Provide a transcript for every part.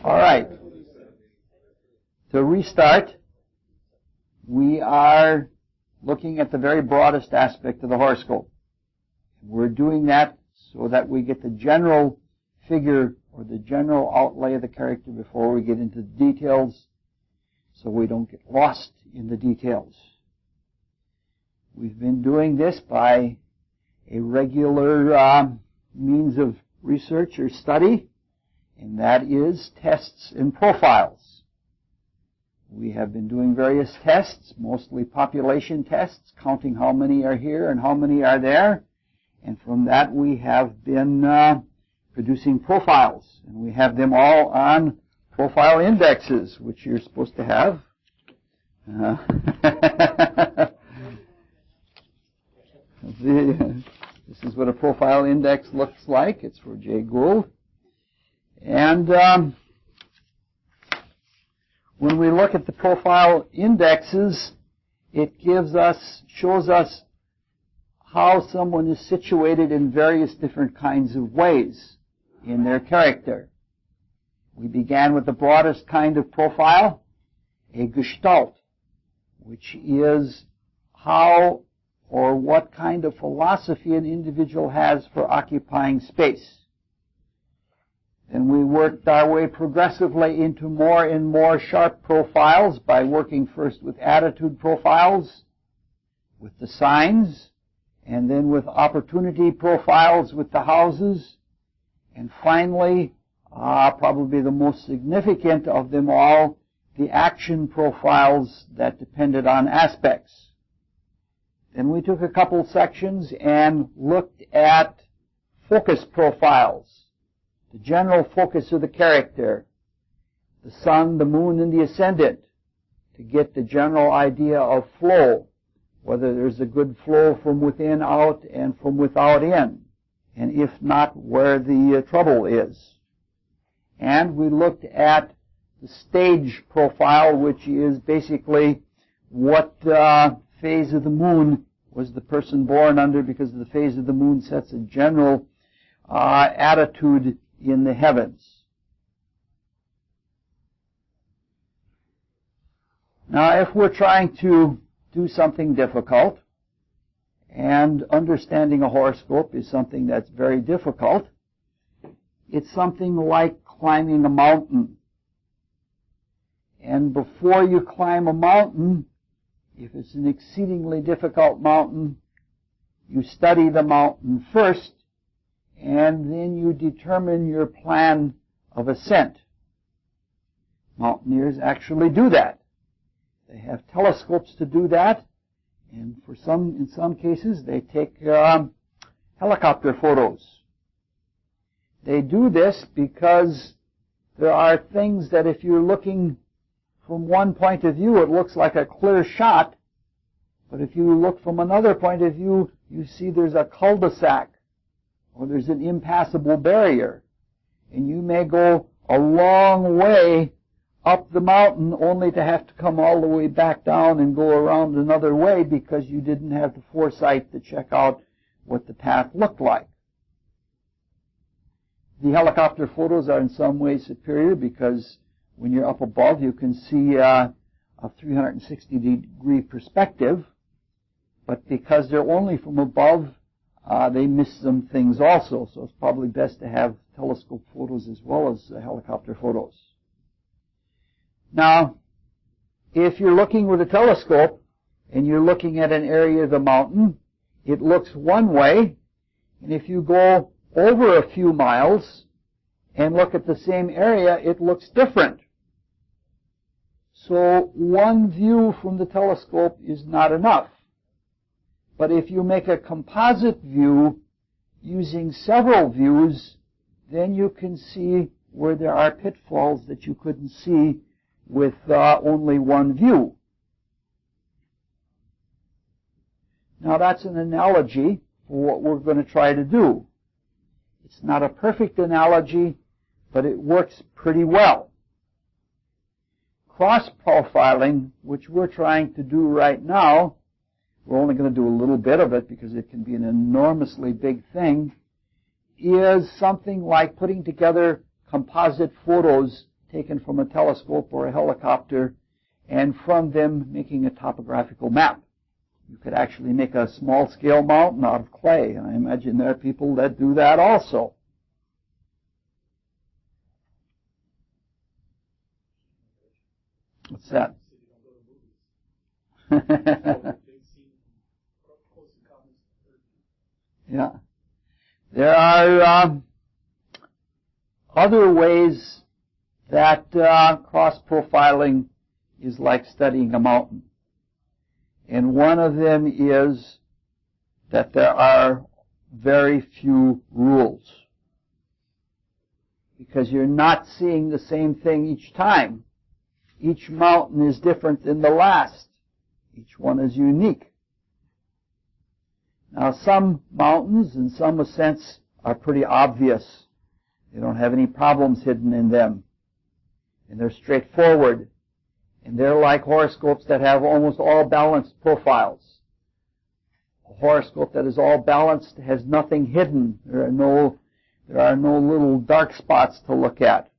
All right. To restart, we are looking at the very broadest aspect of the horoscope. We're doing that so that we get the general figure or the general outlay of the character before we get into the details, so we don't get lost in the details. We've been doing this by a regular means of research or study, and that is tests and profiles. We have been doing various tests, mostly population tests, counting how many are here and how many are there, and from that we have been producing profiles, and we have them all on profile indexes, which you're supposed to have. This is what a profile index looks like. It's for Jay Gould. And when we look at the profile indexes, it shows us how someone is situated in various different kinds of ways in their character. We began with the broadest kind of profile, a gestalt, which is how or what kind of philosophy an individual has for occupying space. Then we worked our way progressively into more and more sharp profiles by working first with attitude profiles, with the signs, and then with opportunity profiles with the houses, and finally, probably the most significant of them all, the action profiles that depended on aspects. Then we took a couple sections and looked at focus profiles, the general focus of the character, the sun, the moon, and the ascendant, to get the general idea of flow, whether there's a good flow from within out and from without in, and if not, where the trouble is. And we looked at the stage profile, which is basically what phase of the moon was the person born under, because the phase of the moon sets a general attitude in the heavens. Now, if we're trying to do something difficult, and understanding a horoscope is something that's very difficult, it's something like climbing a mountain. And before you climb a mountain, if it's an exceedingly difficult mountain, you study the mountain first, and then you determine your plan of ascent. Mountaineers actually do that. They have telescopes to do that, and in some cases, they take helicopter photos. They do this because there are things that if you're looking from one point of view, it looks like a clear shot, but if you look from another point of view, you see there's a cul-de-sac, or there's an impassable barrier, and you may go a long way up the mountain only to have to come all the way back down and go around another way because you didn't have the foresight to check out what the path looked like. The helicopter photos are in some ways superior because when you're up above, you can see a 360-degree perspective, but because they're only from above, they miss some things also, so it's probably best to have telescope photos as well as helicopter photos. Now, if you're looking with a telescope and you're looking at an area of the mountain, it looks one way, and if you go over a few miles and look at the same area, it looks different. So one view from the telescope is not enough. But if you make a composite view using several views, then you can see where there are pitfalls that you couldn't see with only one view. Now that's an analogy for what we're going to try to do. It's not a perfect analogy, but it works pretty well. Cross-profiling, which we're trying to do right now, we're only going to do a little bit of it because it can be an enormously big thing, is something like putting together composite photos taken from a telescope or a helicopter, and from them making a topographical map. You could actually make a small-scale mountain out of clay, and I imagine there are people that do that also. What's that? Yeah. There are other ways that cross-profiling is like studying a mountain. And one of them is that there are very few rules. Because you're not seeing the same thing each time. Each mountain is different than the last. Each one is unique. Now, some mountains, in some sense, are pretty obvious. They don't have any problems hidden in them. And they're straightforward. And they're like horoscopes that have almost all balanced profiles. A horoscope that is all balanced has nothing hidden. There are no little dark spots to look at.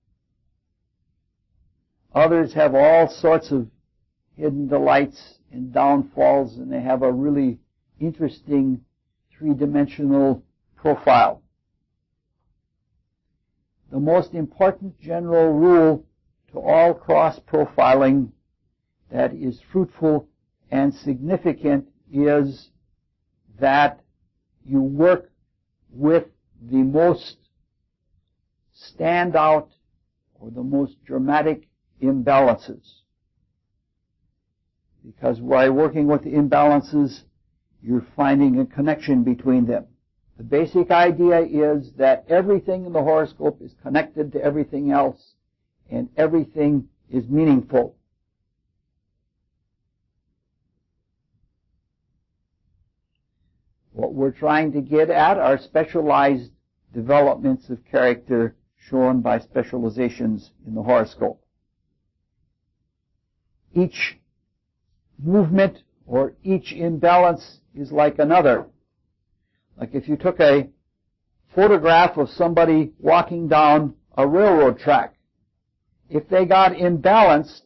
Others have all sorts of hidden delights and downfalls, and they have a really interesting three-dimensional profile. The most important general rule to all cross-profiling that is fruitful and significant is that you work with the most standout or the most dramatic imbalances. Because by working with the imbalances, you're finding a connection between them. The basic idea is that everything in the horoscope is connected to everything else, and everything is meaningful. What we're trying to get at are specialized developments of character shown by specializations in the horoscope. Each movement or each imbalance is like another. Like if you took a photograph of somebody walking down a railroad track, if they got imbalanced,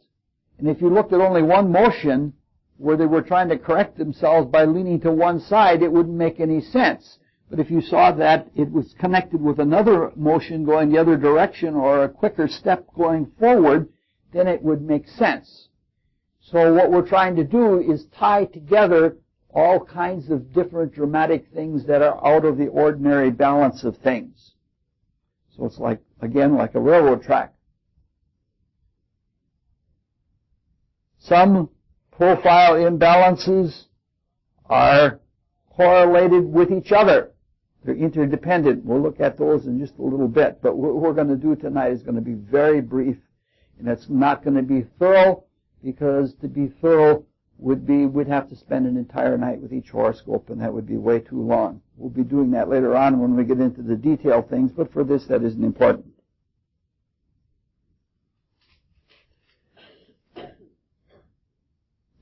and if you looked at only one motion where they were trying to correct themselves by leaning to one side, it wouldn't make any sense. But if you saw that it was connected with another motion going the other direction or a quicker step going forward, then it would make sense. So what we're trying to do is tie together all kinds of different dramatic things that are out of the ordinary balance of things. So it's like, again, like a railroad track. Some profile imbalances are correlated with each other. They're interdependent. We'll look at those in just a little bit. But what we're going to do tonight is going to be very brief, and it's not going to be thorough, because to be thorough we'd have to spend an entire night with each horoscope, and that would be way too long. We'll be doing that later on when we get into the detailed things, but for this, that isn't important.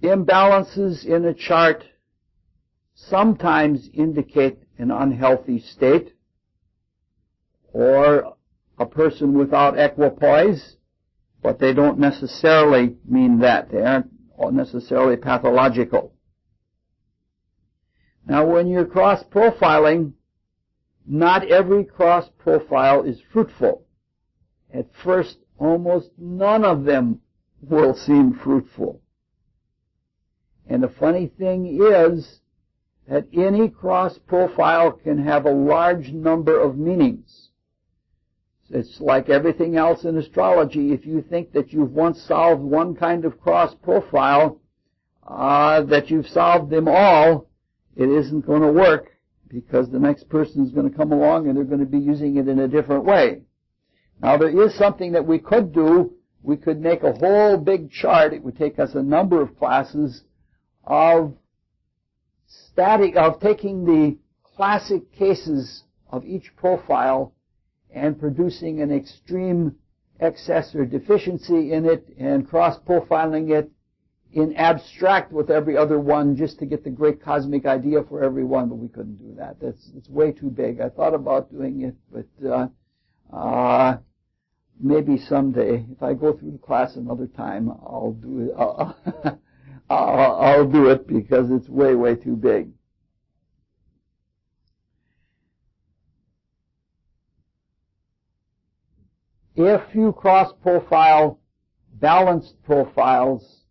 Imbalances in a chart sometimes indicate an unhealthy state or a person without equipoise, but they don't necessarily mean that. They aren't necessarily pathological. Now, when you're cross-profiling, not every cross-profile is fruitful. At first, almost none of them will seem fruitful. And the funny thing is that any cross-profile can have a large number of meanings. It's like everything else in astrology. If you think that you've once solved one kind of cross-profile, that you've solved them all, it isn't going to work, because the next person is going to come along and they're going to be using it in a different way. Now, there is something that we could do. We could make a whole big chart. It would take us a number of classes of taking the classic cases of each profile and producing an extreme excess or deficiency in it and cross-profiling it in abstract with every other one just to get the great cosmic idea for every one, but we couldn't do that. It's way too big. I thought about doing it, but maybe someday, if I go through the class another time, I'll do it. I'll do it because it's way, way too big. If you cross-profile balanced profiles,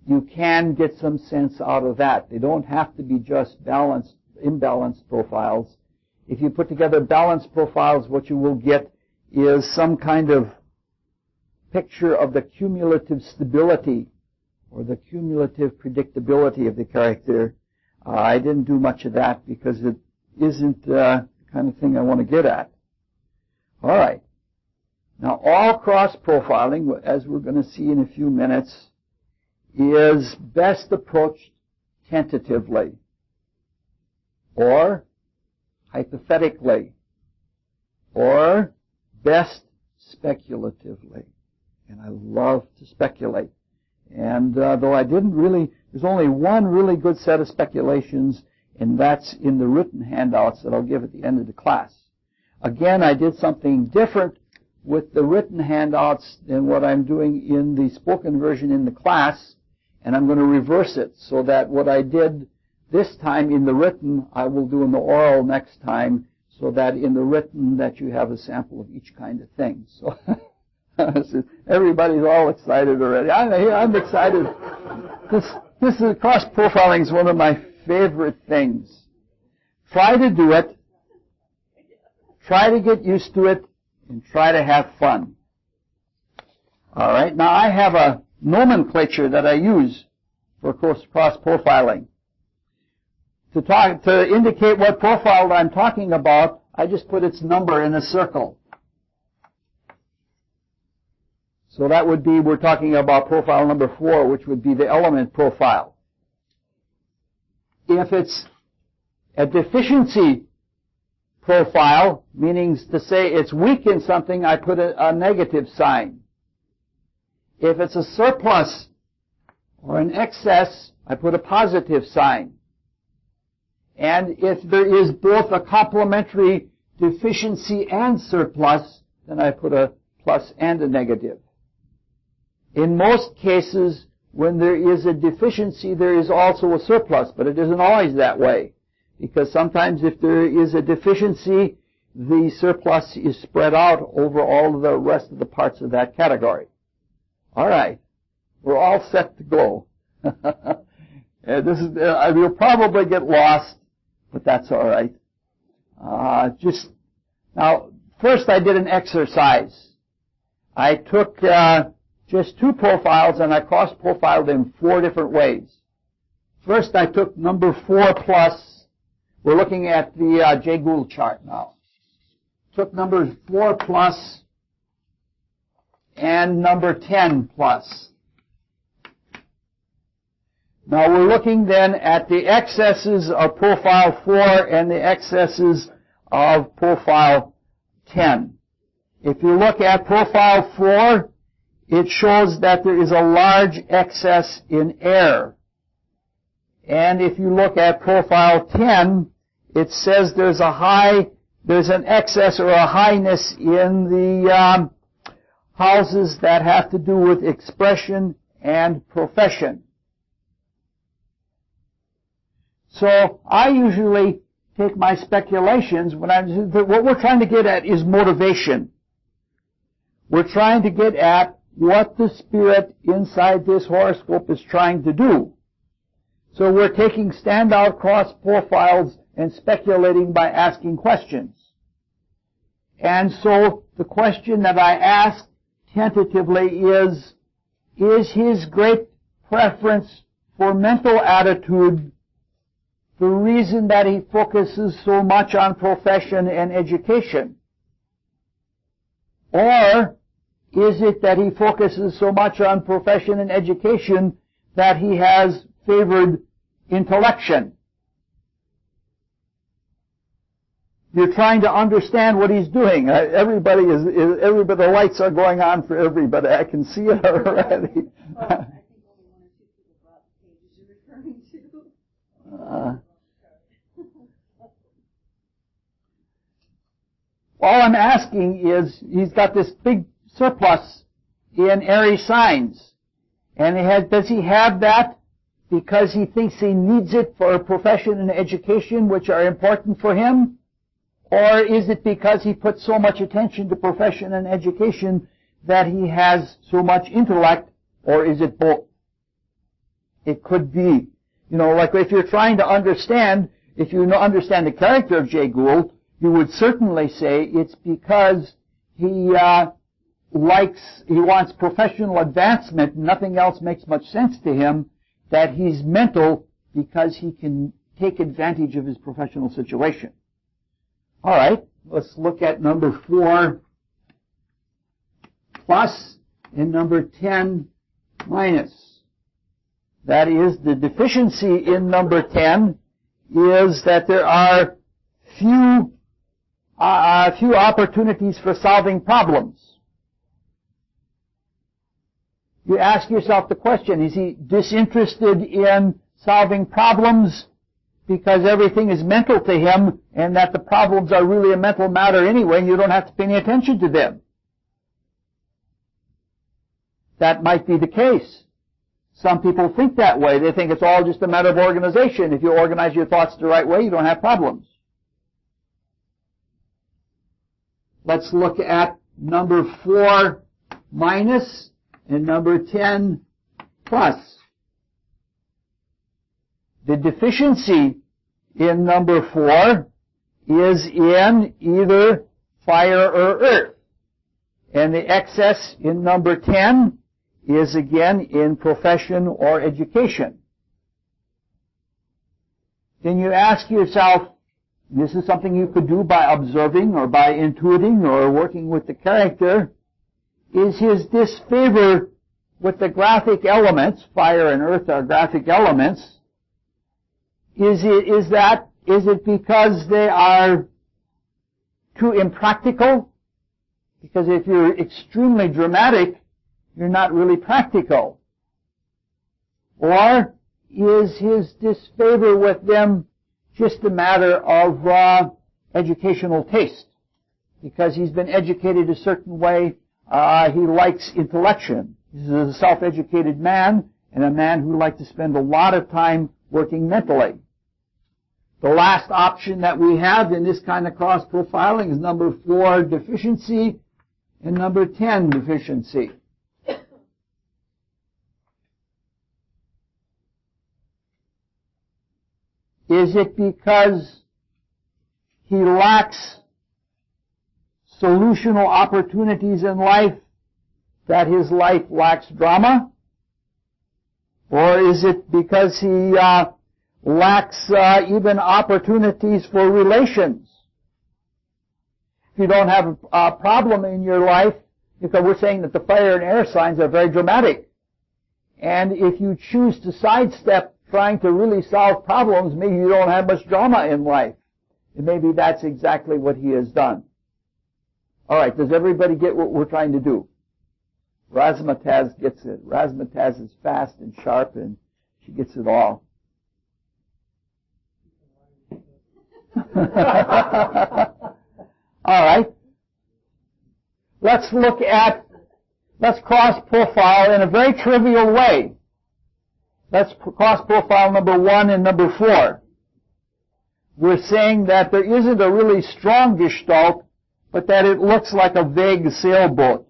you can get some sense out of that. They don't have to be just balanced, imbalanced profiles. If you put together balanced profiles, what you will get is some kind of picture of the cumulative stability or the cumulative predictability of the character. I didn't do much of that because it isn't the kind of thing I want to get at. All right. Now, all cross-profiling, as we're going to see in a few minutes, is best approached tentatively or hypothetically or best speculatively. And I love to speculate. And though I didn't really, there's only one really good set of speculations, and that's in the written handouts that I'll give at the end of the class. Again, I did something different with the written handouts than what I'm doing in the spoken version in the class, and I'm going to reverse it so that what I did this time in the written, I will do in the oral next time, so that in the written that you have a sample of each kind of thing. So everybody's all excited already. I'm excited. This is cross-profiling is one of my favorite things. Try to do it. Try to get used to it. And try to have fun. All right. Now, I have a nomenclature that I use for cross-profiling. To indicate what profile I'm talking about, I just put its number in a circle. So that would be, we're talking about profile number 4, which would be the element profile. If it's a deficiency profile, meaning to say it's weak in something, I put a negative sign. If it's a surplus or an excess, I put a positive sign. And if there is both a complementary deficiency and surplus, then I put a plus and a negative. In most cases, when there is a deficiency, there is also a surplus, but it isn't always that way. Because sometimes if there is a deficiency, the surplus is spread out over all of the rest of the parts of that category. All right. We're all set to go. You'll probably get lost, but that's all right. Now, first I did an exercise. I took just 2 profiles and I cross-profiled them 4 different ways. First, I took number 4 plus. We're looking at the Jay Gould chart now. Took numbers 4 plus and number 10 plus. Now we're looking then at the excesses of profile 4 and the excesses of profile 10. If you look at profile 4, it shows that there is a large excess in air. And if you look at profile 10, it says there's an excess or a highness in the houses that have to do with expression and profession. So I usually take my speculations what we're trying to get at is motivation. We're trying to get at what the spirit inside this horoscope is trying to do. So we're taking standout cross profiles and speculating by asking questions. And so the question that I ask tentatively is his great preference for mental attitude the reason that he focuses so much on profession and education? Or is it that he focuses so much on profession and education that he has favored intellection? You're trying to understand what he's doing. Everybody, the lights are going on for everybody. I can see it already. Well, I think only 1 or 2 people brought the pages you're referring to. all I'm asking is, he's got this big surplus in Aries signs. And does he have that because he thinks he needs it for profession and education, which are important for him? Or is it because he puts so much attention to profession and education that he has so much intellect? Or is it both? It could be. You know, like if you're trying to understand, if you understand the character of Jay Gould, you would certainly say it's because he wants professional advancement, nothing else makes much sense to him, that he's mental because he can take advantage of his professional situation. All right, let's look at number 4 plus and number 10 minus. That is, the deficiency in number 10 is that there are few opportunities for solving problems. You ask yourself the question, is he disinterested in solving problems because everything is mental to him and that the problems are really a mental matter anyway and you don't have to pay any attention to them? That might be the case. Some people think that way. They think it's all just a matter of organization. If you organize your thoughts the right way, you don't have problems. Let's look at number 4 minus and number 10 plus. The deficiency in number 4 is in either fire or earth. And the excess in number 10 is again in profession or education. Then you ask yourself, this is something you could do by observing or by intuiting or working with the character, is his disfavor with the graphic elements, fire and earth are graphic elements, is it because they are too impractical? Because if you're extremely dramatic, you're not really practical. Or is his disfavor with them just a matter of educational taste? Because he's been educated a certain way, he likes intellection. He's a self-educated man, and a man who likes to spend a lot of time working mentally. The last option that we have in this kind of cross-profiling is number 4, deficiency, and number 10, deficiency. Is it because he lacks solutional opportunities in life that his life lacks drama? Or is it because he lacks even opportunities for relations? If you don't have a problem in your life, because we're saying that the fire and air signs are very dramatic. And if you choose to sidestep trying to really solve problems, maybe you don't have much drama in life. And maybe that's exactly what he has done. All right, does everybody get what we're trying to do? Razzmatazz gets it. Razzmatazz is fast and sharp, and she gets it all. All right. Let's cross-profile in a very trivial way. Let's cross-profile number 1 and number 4. We're saying that there isn't a really strong gestalt, but that it looks like a vague sailboat,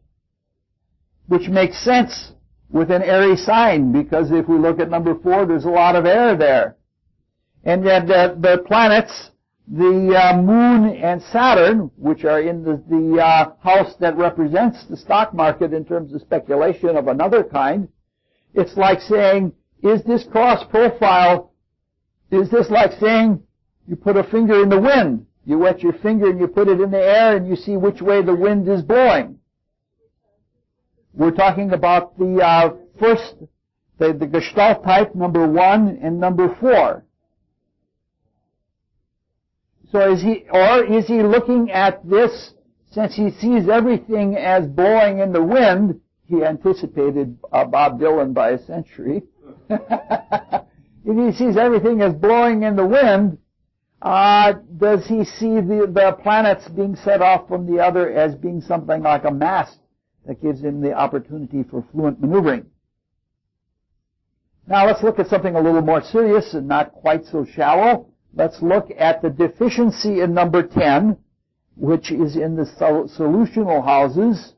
which makes sense with an airy sign, because if we look at number 4, there's a lot of air there. And yet the planets, the Moon and Saturn, which are in the house that represents the stock market in terms of speculation of another kind, it's like saying, is this cross-profile, is this like saying you put a finger in the wind? You wet your finger and you put it in the air and you see which way the wind is blowing. We're talking about the first, the Gestalt type, number 1 and number 4. So is he looking at this, since he sees everything as blowing in the wind? He anticipated Bob Dylan by a century. If he sees everything as blowing in the wind, Does he see the planets being set off from the other as being something like a mast that gives him the opportunity for fluent maneuvering? Now let's look at something a little more serious and not quite so shallow. Let's look at the deficiency in number 10, which is in the solutional houses,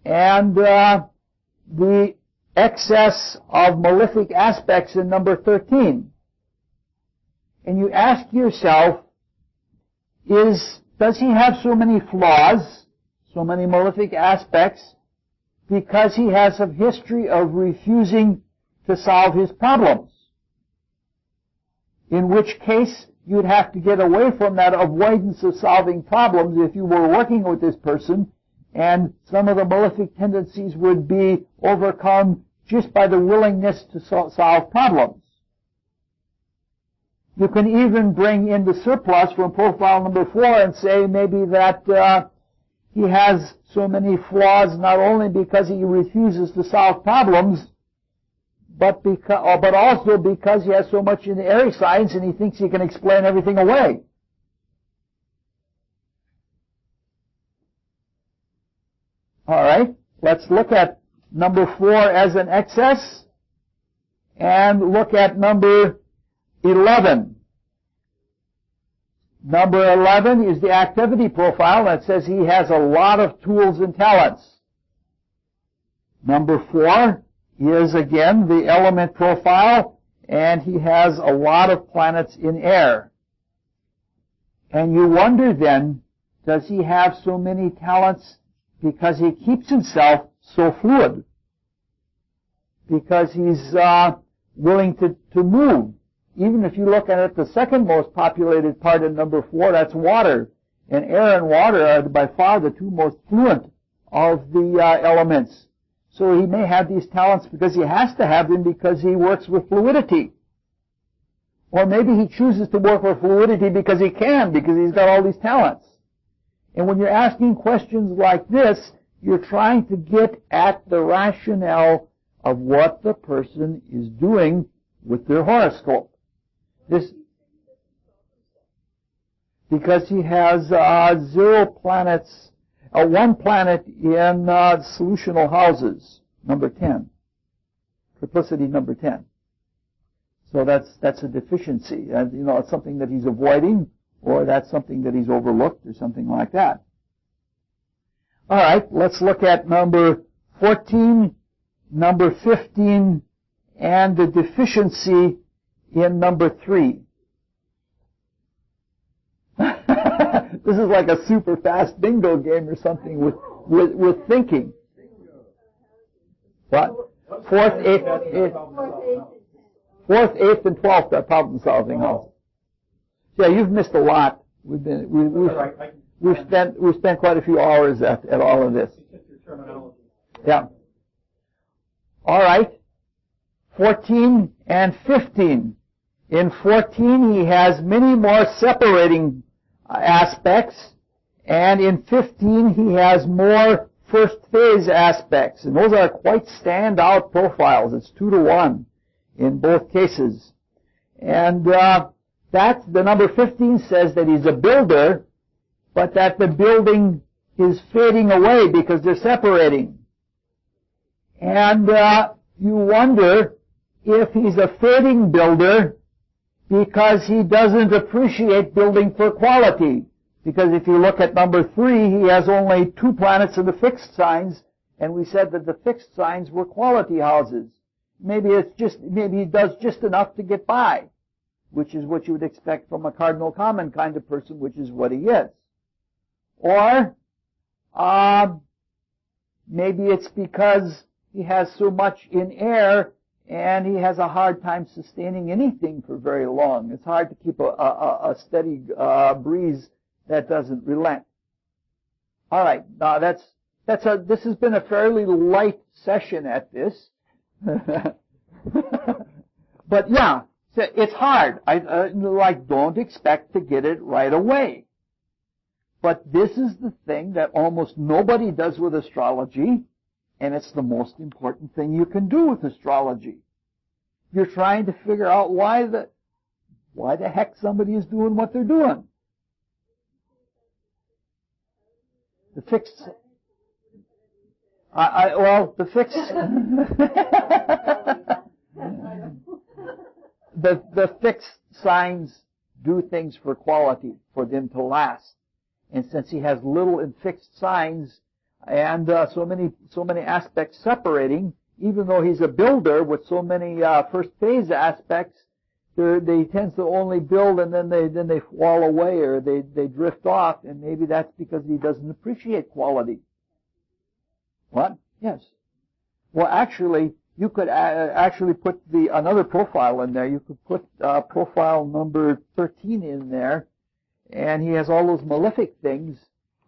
and the excess of malefic aspects in number 13. And you ask yourself, does he have so many flaws, so many malefic aspects, because he has a history of refusing to solve his problems? In which case, you'd have to get away from that avoidance of solving problems if you were working with this person, and some of the malefic tendencies would be overcome just by the willingness to solve problems. You can even bring in the surplus from profile number 4 and say maybe that he has so many flaws not only because he refuses to solve problems, but also because he has so much in the air signs and he thinks he can explain everything away. All right, let's look at number 4 as an excess and look at number 11. Number 11 is the activity profile that says he has a lot of tools and talents. Number 4 is again the element profile, and he has a lot of planets in air. And you wonder then, does he have so many talents because he keeps himself so fluid? Because he's willing to move. Even if you look at it, the second most populated part in number 4, that's water. And air and water are by far the two most fluent of the elements. So he may have these talents because he has to have them because he works with fluidity. Or maybe he chooses to work with fluidity because he can, because he's got all these talents. And when you're asking questions like this, you're trying to get at the rationale of what the person is doing with their horoscope. Because he has 0 planets, 1 planet in solutional houses, number 10. Triplicity number 10. So that's a deficiency. And, it's something that he's avoiding, or that's something that he's overlooked, or something like that. All right, let's look at number 14, number 15, and the deficiency in number 3. This is like a super fast bingo game or something with thinking. What? 4th, 8th, and 12th are problem solving also. Yeah, you've missed a lot. We've spent quite a few hours at all of this. Yeah. All right. 14 and 15. In 14, he has many more separating aspects, and in 15, he has more first phase aspects, and those are quite standout profiles. It's 2-to-1 in both cases. And that's the number 15 says that he's a builder, but that the building is fading away because they're separating. And you wonder if he's a fading builder because he doesn't appreciate building for quality. Because if you look at number 3, he has only 2 planets in the fixed signs, and we said that the fixed signs were quality houses. Maybe he does just enough to get by, which is what you would expect from a cardinal common kind of person, which is what he is. Or maybe it's because he has so much in air and he has a hard time sustaining anything for very long. It's hard to keep a steady breeze that doesn't relent. All right, now this has been a fairly light session at this, but yeah, it's hard. Don't expect to get it right away. But this is the thing that almost nobody does with astrology, and it's the most important thing you can do with astrology. You're trying to figure out why why the heck somebody is doing what they're doing. The fixed, the fixed, the fixed signs do things for quality, for them to last. And since he has little in fixed signs and so many aspects separating, even though he's a builder with so many first phase aspects, they tend to only build and then they fall away or they drift off, and maybe that's because he doesn't appreciate quality. What? Yes. Well, actually, you could actually put another profile in there. You could put profile number 13 in there, and he has all those malefic things,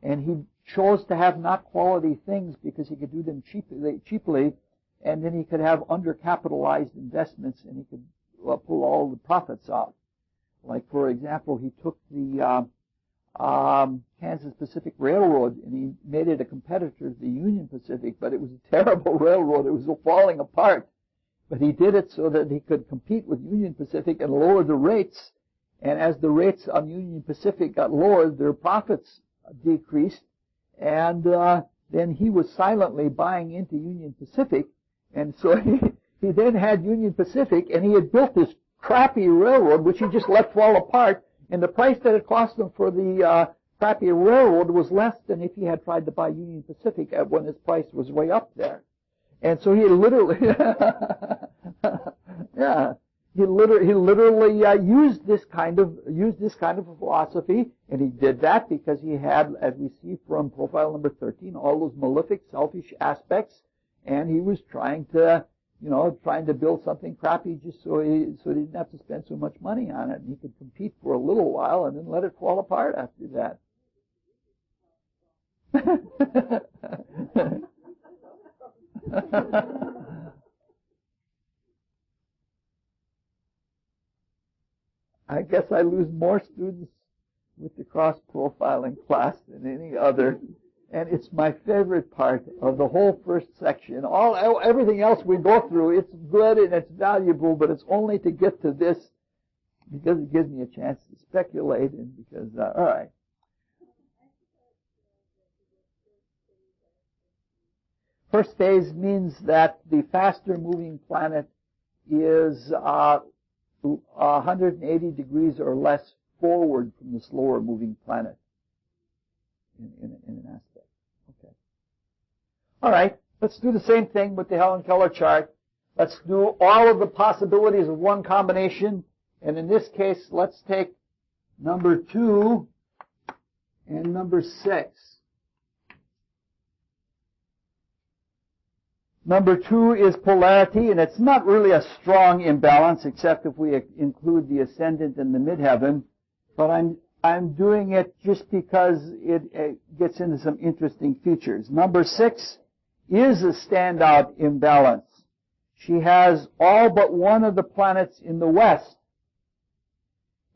and he chose to have not quality things because he could do them cheaply, and then he could have undercapitalized investments, and he could pull all the profits out. Like, for example, he took the Kansas Pacific Railroad, and he made it a competitor to the Union Pacific, but it was a terrible railroad. It was falling apart. But he did it so that he could compete with Union Pacific and lower the rates. And as the rates on Union Pacific got lowered, their profits decreased. And then he was silently buying into Union Pacific. And so he then had Union Pacific, and he had built this crappy railroad, which he just let fall apart. And the price that it cost him for the crappy railroad was less than if he had tried to buy Union Pacific when his price was way up there. And so he literally, he literally used this kind of a philosophy, and he did that because he had, as we see from profile number 13, all those malefic, selfish aspects, and he was trying to build something crappy just so he didn't have to spend so much money on it, and he could compete for a little while and then let it fall apart after that. I guess I lose more students with the cross-profiling class than any other. And it's my favorite part of the whole first section. Everything else we go through, it's good and it's valuable, but it's only to get to this because it gives me a chance to speculate and because, all right. First phase means that the faster moving planet is 180 degrees or less forward from the slower moving planet in an aspect. Okay. All right. Let's do the same thing with the Helen Keller chart. Let's do all of the possibilities of one combination. And in this case, let's take number 2 and number 6. Number 2 is polarity, and it's not really a strong imbalance, except if we include the ascendant and the midheaven. But I'm doing it just because it gets into some interesting features. Number 6 is a standout imbalance. She has all but one of the planets in the west.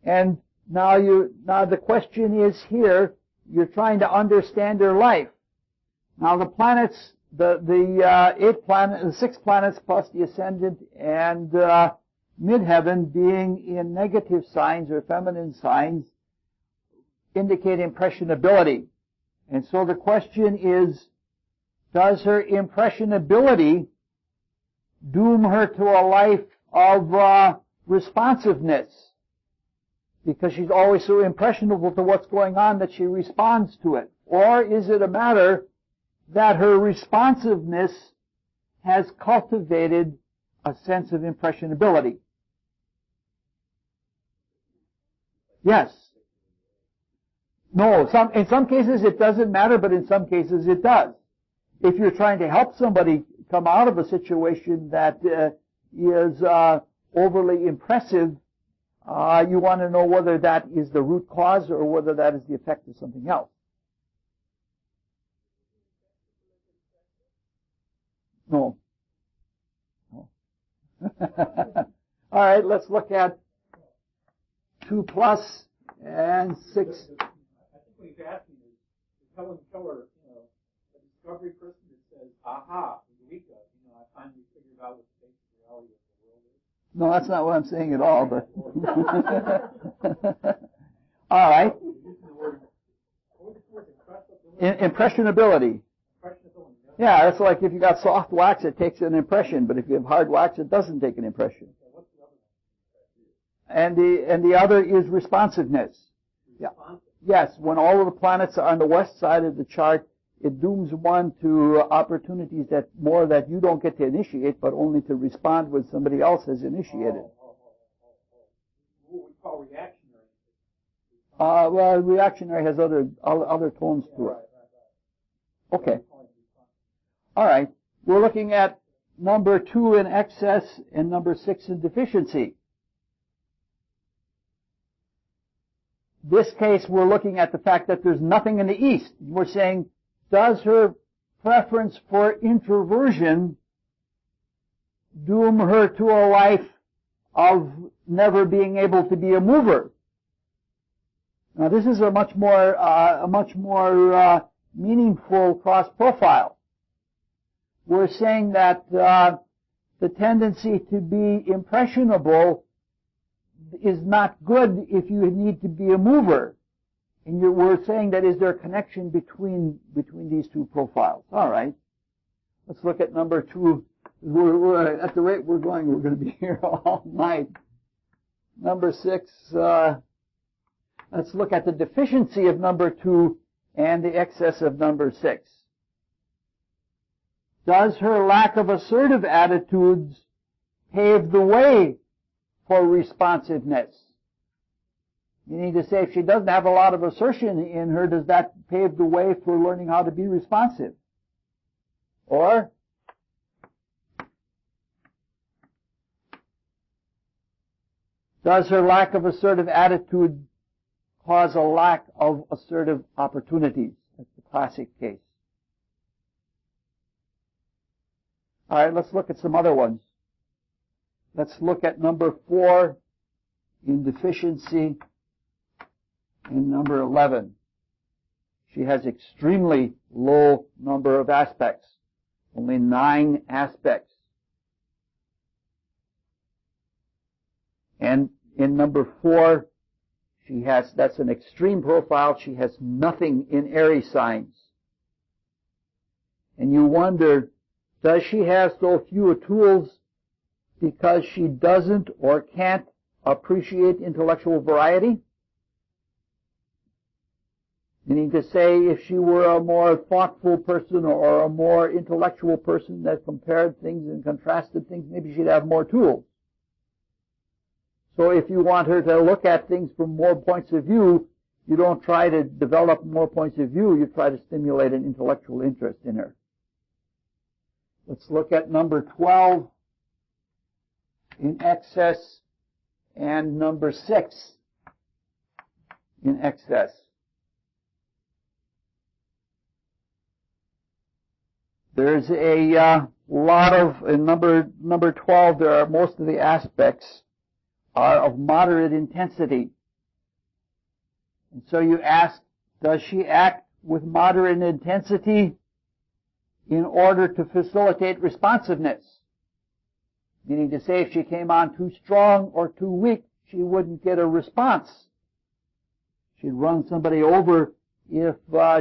And now the question is here, you're trying to understand her life. Now the planets, the 6 planets plus the ascendant and midheaven being in negative signs or feminine signs indicate impressionability. And so the question is, does her impressionability doom her to a life of responsiveness? Because she's always so impressionable to what's going on that she responds to it. Or is it a matter that her responsiveness has cultivated a sense of impressionability? Yes. No, in some cases it doesn't matter, but in some cases it does. If you're trying to help somebody come out of a situation that is overly impressive, you want to know whether that is the root cause or whether that is the effect of something else. No. All right, let's look at 2 plus and 6. I think what he's asking is Helen Keller, a discovery person that says, aha, Eureka, I finally figured out what the basic reality of the world is. No, that's not what I'm saying at all, but All right. Using the word, what was the word? Impressionability. Impressionability. Yeah, it's like if you got soft wax, it takes an impression, but if you have hard wax, it doesn't take an impression. So what's the other one? And the other is responsiveness. Yeah. Yes, when all of the planets are on the west side of the chart, it dooms one to opportunities that you don't get to initiate, but only to respond when somebody else has initiated. What we call reactionary. Well, reactionary has other tones to it. Okay. All right. We're looking at number 2 in excess and number 6 in deficiency. This case, we're looking at the fact that there's nothing in the east. We're saying, does her preference for introversion doom her to a life of never being able to be a mover? Now, this is a much more meaningful cross profile. We're saying that the tendency to be impressionable is not good if you need to be a mover. And we're saying that is there a connection between these two profiles? All right. Let's look at number 2. We're at the rate we're going to be here all night. Number 6. Let's look at the deficiency of number 2 and the excess of number 6. Does her lack of assertive attitudes pave the way for responsiveness? Meaning to say, if she doesn't have a lot of assertion in her, does that pave the way for learning how to be responsive? Or does her lack of assertive attitude cause a lack of assertive opportunities? That's the classic case. All right, let's look at some other ones. Let's look at number 4 in deficiency and number 11. She has extremely low number of aspects, only 9 aspects. And in number 4, that's an extreme profile, she has nothing in Aries signs. And you wonder, does she have so few tools because she doesn't or can't appreciate intellectual variety? Meaning to say, if she were a more thoughtful person or a more intellectual person that compared things and contrasted things, maybe she'd have more tools. So if you want her to look at things from more points of view, you don't try to develop more points of view, you try to stimulate an intellectual interest in her. Let's look at number 12 in excess and number 6 in excess. There's a lot of, in number 12, there are most of the aspects are of moderate intensity. And so you ask, does she act with moderate intensity in order to facilitate responsiveness? Meaning to say, if she came on too strong or too weak, she wouldn't get a response. She'd run somebody over if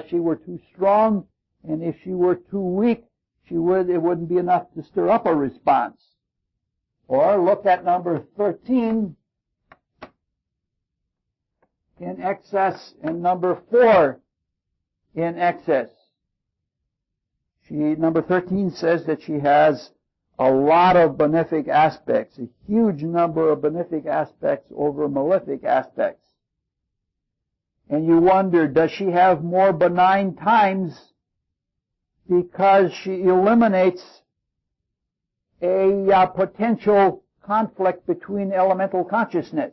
she were too strong, and if she were too weak, it wouldn't be enough to stir up a response. Or look at number 13 in excess and number 4 in excess. Number 13 says that she has a lot of benefic aspects, a huge number of benefic aspects over malefic aspects. And you wonder, does she have more benign times because she eliminates a potential conflict between elemental consciousness?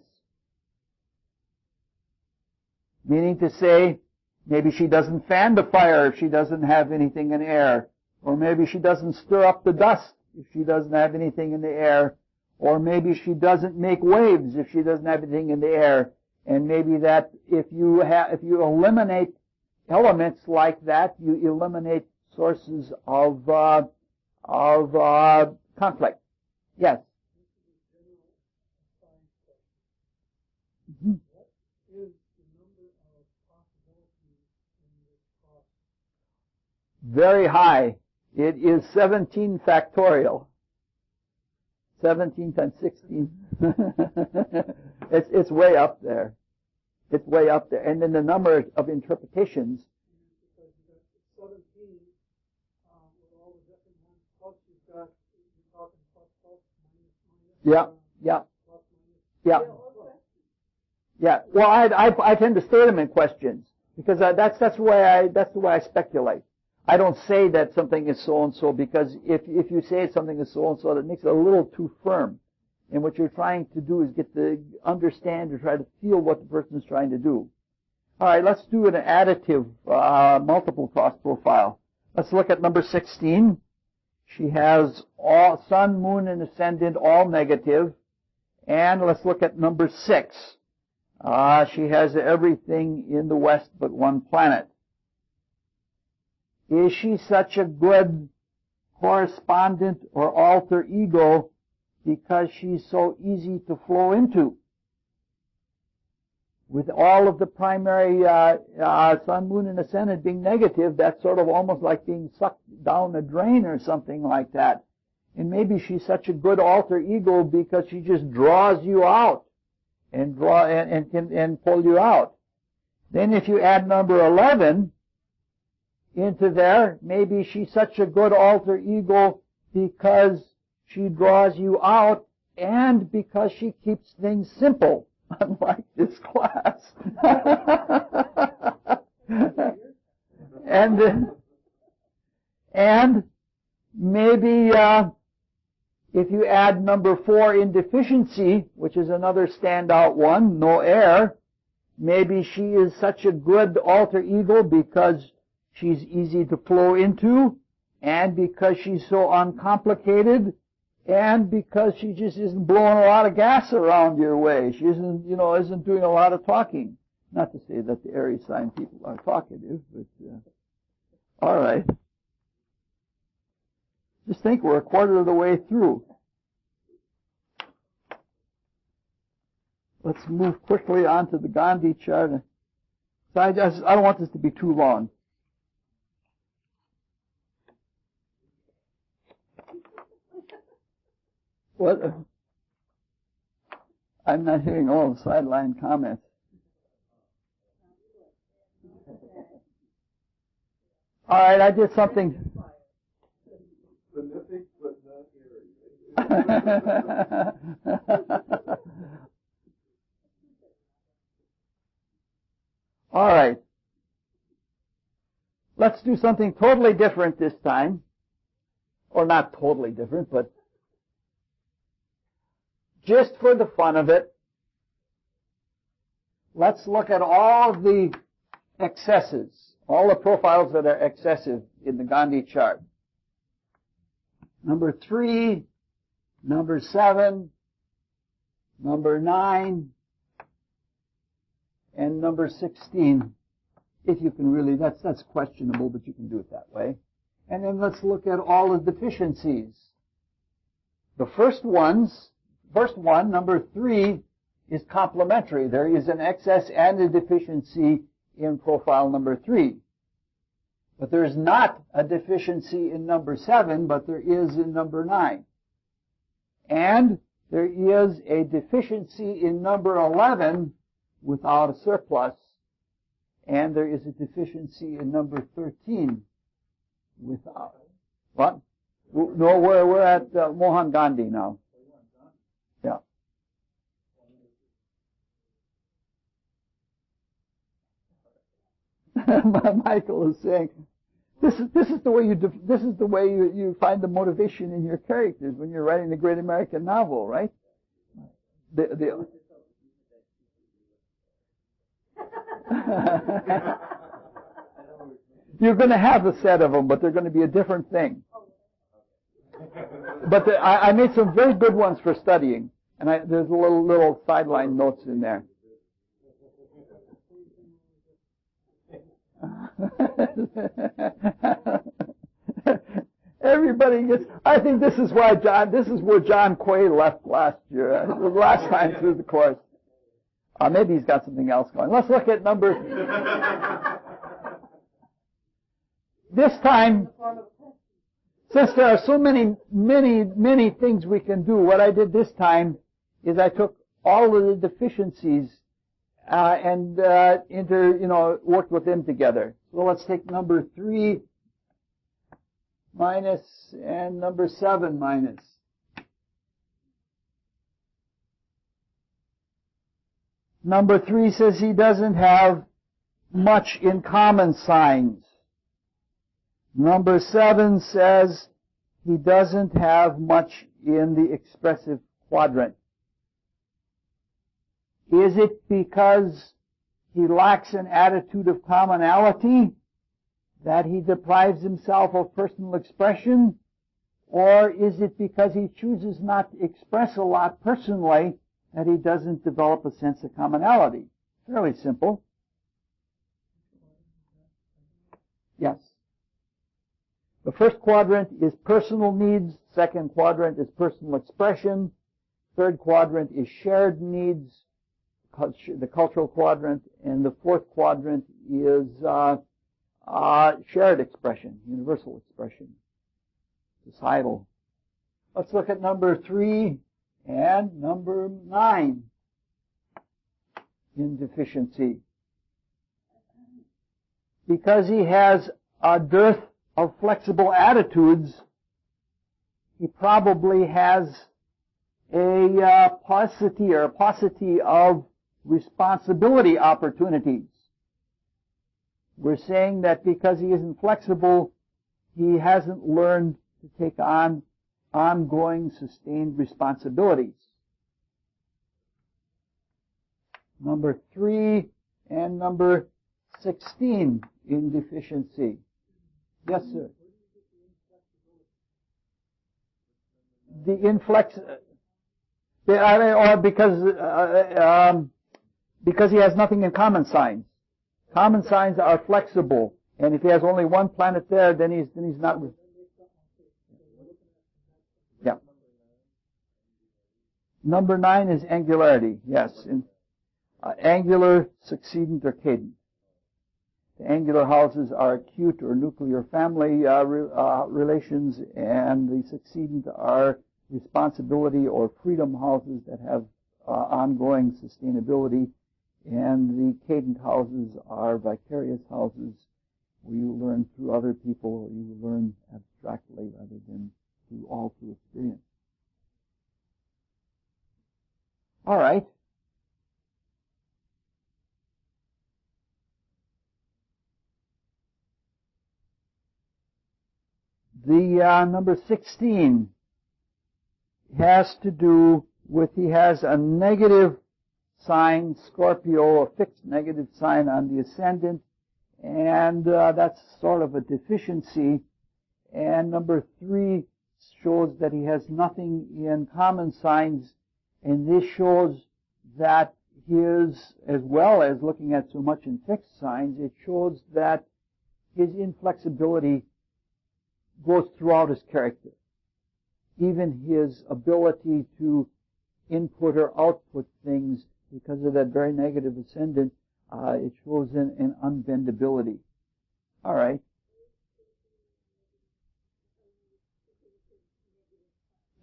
Meaning to say, maybe she doesn't fan the fire if she doesn't have anything in air. Or maybe she doesn't stir up the dust if she doesn't have anything in the air. Or maybe she doesn't make waves if she doesn't have anything in the air. And maybe that if you eliminate elements like that, you eliminate sources of conflict. Yes. very high. It is 17 factorial. 17 times 16. It's way up there. It's way up there. And then the number of interpretations. Because you got 17 with all the different ones. Plus you're talking plus, minus, Yeah. plus, minus. Yeah. Yeah. Well, I tend to state them in questions because that's the way I speculate. I don't say that something is so and so because if you say something is so and so, that makes it a little too firm. And what you're trying to do is get to understand or try to feel what the person is trying to do. All right, let's do an additive multiple cross profile. Let's look at number 16. She has all sun, moon, and ascendant all negative. And let's look at number 6. She has everything in the west but one planet. Is she such a good correspondent or alter ego because she's so easy to flow into? With all of the primary sun, moon, and ascendant being negative, that's sort of almost like being sucked down a drain or something like that. And maybe she's such a good alter ego because she just draws you out and pull you out. Then if you add number 11 into there, maybe she's such a good alter ego because she draws you out and because she keeps things simple, unlike this class. and maybe if you add number 4 in deficiency, which is another standout one, no air, maybe she is such a good alter ego because she's easy to flow into, and because she's so uncomplicated, and because she just isn't blowing a lot of gas around your way. She isn't doing a lot of talking. Not to say that the Aries sign people are talkative, but all right. Just think, we're a quarter of the way through. Let's move quickly on to the Gandhi chart. So I don't want this to be too long. What? I'm not hearing all the sideline comments. All right, I did something. Benefic, but not Aries. All right. Let's do something totally different this time. Or not totally different, but just for the fun of it, let's look at all the excesses, all the profiles that are excessive in the Gandhi chart. Number 3, number 7, number 9, and number 16. If you can really, that's questionable, but you can do it that way. And then let's look at all the deficiencies. The first one, number 3, is complementary. There is an excess and a deficiency in profile number 3. But there is not a deficiency in number 7, but there is in number 9. And there is a deficiency in number 11 without a surplus. And there is a deficiency in number 13 without. What? No, we're at Mohan Gandhi now. Yeah. Michael is saying, this is the way you find the motivation in your characters when you're writing the great American novel, right? You're going to have a set of them, but they're going to be a different thing. But I made some very good ones for studying, and there's little sideline notes in there. Everybody gets. I think this is where John Quay left last year, the last time through the course. Maybe he's got something else going. Let's look at number. this time, since there are so many things we can do, what I did this time is I took all of the deficiencies and worked with them together. So let's take number 3 minus and number 7 minus. Number 3 says he doesn't have much in common signs. Number 7 says he doesn't have much in the expressive quadrant. Is it because he lacks an attitude of commonality that he deprives himself of personal expression? Or is it because he chooses not to express a lot personally that he doesn't develop a sense of commonality? Fairly simple. Yes. The first quadrant is personal needs. Second quadrant is personal expression. Third quadrant is shared needs, the cultural quadrant. And the fourth quadrant is shared expression, universal expression, societal. Let's look at number 3 and number 9 in deficiency. Because he has a dearth of flexible attitudes, he probably has a paucity of responsibility opportunities. We're saying that because he isn't flexible, he hasn't learned to take on ongoing, sustained responsibilities. Number 3 and number 16 in deficiency. Yes, sir. The because he has nothing in common signs. Common signs are flexible, and if he has only one planet there, then he's not. Yeah. Number 9 is angularity. Yes, angular, succedent, or cadent. The angular houses are acute or nuclear family relations, and the succedent are responsibility or freedom houses that have ongoing sustainability, and the cadent houses are vicarious houses where you learn through other people, or you learn abstractly rather than through experience. All right. The number 16 has to do with he has a negative sign, Scorpio, a fixed negative sign on the ascendant, and that's sort of a deficiency. And number 3 shows that he has nothing in common signs, and this shows that his, as well as looking at so much in fixed signs, it shows that his inflexibility goes throughout his character. Even his ability to input or output things, because of that very negative ascendant, it shows an unbendability. All right.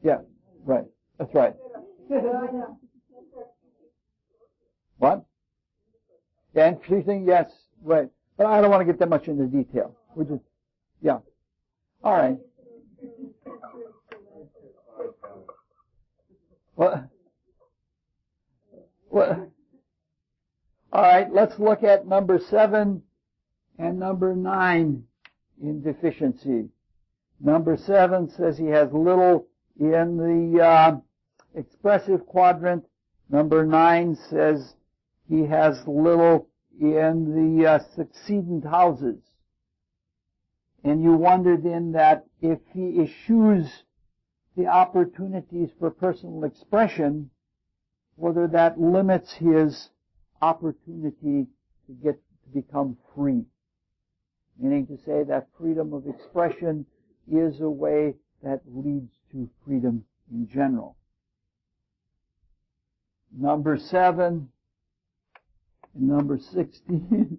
Yeah, right. That's right. What? Yeah, interesting. Yes, right. But I don't want to get that much into detail. We're just, yeah. All right. Well, all right, let's look at number 7 and number 9 in deficiency. Number 7 says he has little in the expressive quadrant. Number 9 says he has little in the succedent houses. And you wonder then that if he eschews the opportunities for personal expression, whether that limits his opportunity to become free. Meaning to say that freedom of expression is a way that leads to freedom in general. Number 7 and number 16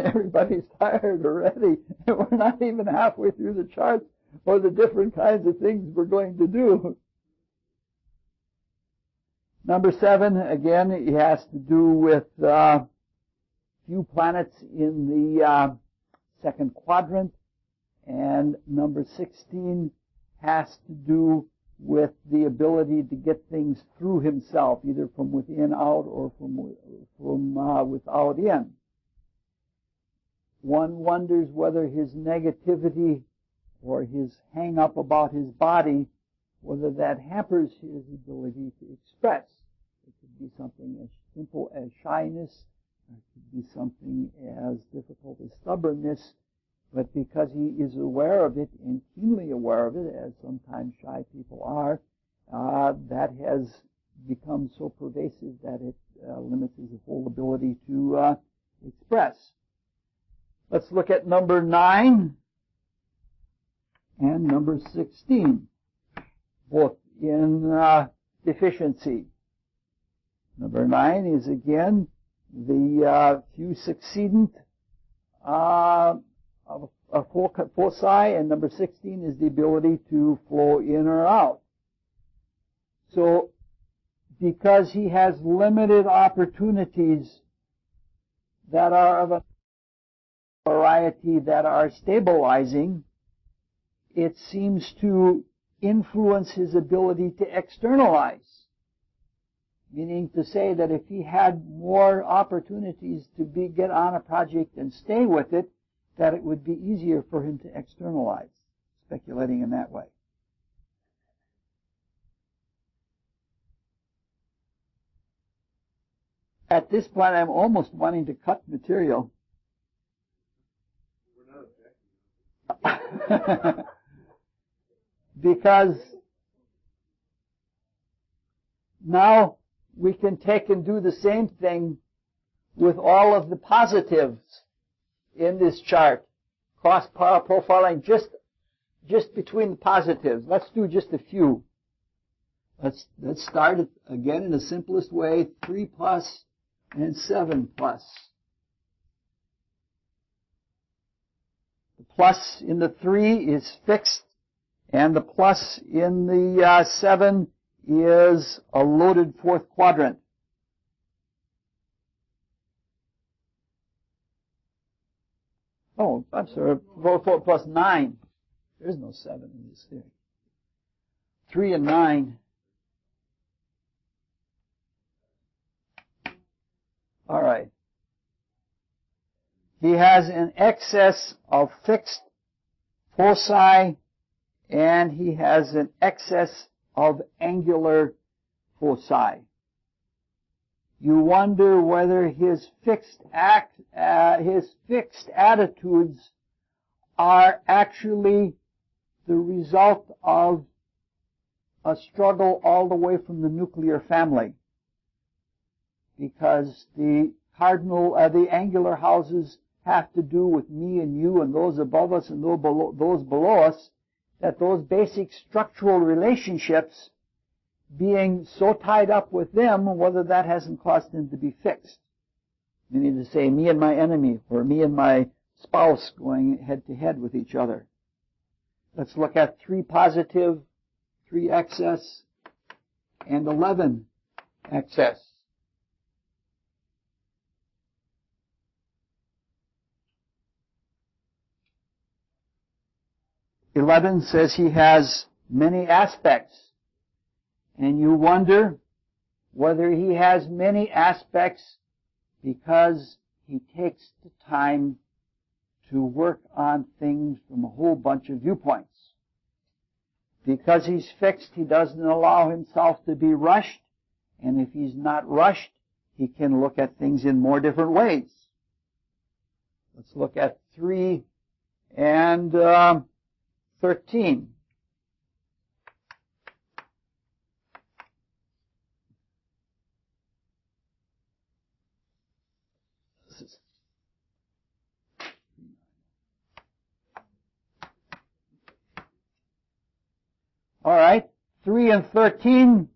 Everybody's tired already, and we're not even halfway through the charts or the different kinds of things we're going to do. Number 7, again, it has to do with few planets in the second quadrant, and number 16 has to do with the ability to get things through himself, either from within out or from without in. One wonders whether his negativity or his hang-up about his body, whether that hampers his ability to express. It could be something as simple as shyness, or it could be something as difficult as stubbornness, but because he is aware of it and keenly aware of it, as sometimes shy people are, that has become so pervasive that it limits his whole ability to express. Let's look at number 9 and number 16, both in deficiency. Number 9 is again the few succeedent of a foci, and number 16 is the ability to flow in or out. So, because he has limited opportunities that are of a variety that are stabilizing, it seems to influence his ability to externalize. Meaning to say that if he had more opportunities to get on a project and stay with it, that it would be easier for him to externalize, speculating in that way. At this point, I'm almost wanting to cut material. Because now we can take and do the same thing with all of the positives in this chart. Cross profiling just between the positives. Let's do just a few. Let's start it again in the simplest way, 3 plus and 7 plus. The plus in the 3 is fixed, and the plus in the 7 is a loaded fourth quadrant. Oh, I'm sorry, 4 plus 9. There's no 7 in this theory. 3 and 9. All right. He has an excess of fixed foci, and he has an excess of angular foci. You wonder whether his fixed attitudes are actually the result of a struggle all the way from the nuclear family, because the angular houses have to do with me and you and those above us and those below us, that those basic structural relationships being so tied up with them, whether that hasn't caused them to be fixed. Meaning to say, me and my enemy, or me and my spouse going head to head with each other. Let's look at 3 positive, 3 excess, and 11 excess. Eleven says he has many aspects, and you wonder whether he has many aspects because he takes the time to work on things from a whole bunch of viewpoints. Because he's fixed, he doesn't allow himself to be rushed, and if he's not rushed, he can look at things in more different ways. Let's look at 3 and 13. All right, 3 and 13.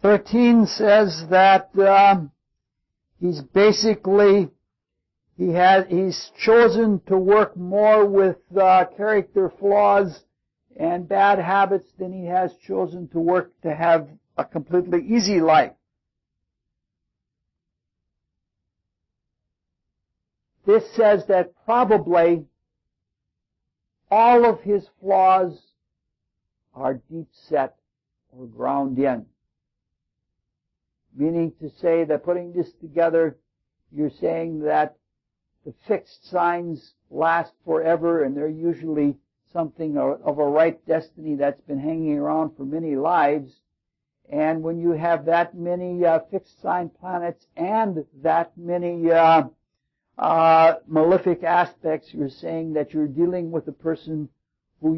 13 says that he's basically He's chosen to work more with character flaws and bad habits than he has chosen to work to have a completely easy life. This says that probably all of his flaws are deep set or ground in. Meaning to say that putting this together, you're saying that the fixed signs last forever, and they're usually something of a right destiny that's been hanging around for many lives. And when you have that many fixed sign planets and that many malefic aspects, you're saying that you're dealing with a person who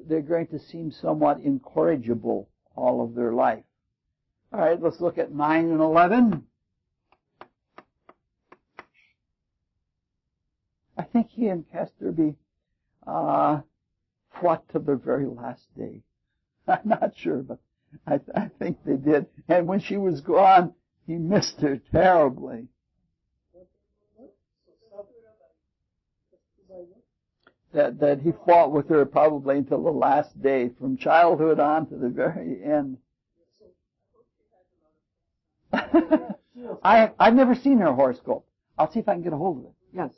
they're going to seem somewhat incorrigible all of their life. All right, let's look at 9 and 11. I think he and Casterby fought to the very last day. I'm not sure, but I think they did. And when she was gone, he missed her terribly. That he fought with her probably until the last day, from childhood on to the very end. I've never seen her horoscope. I'll see if I can get a hold of it. Yes.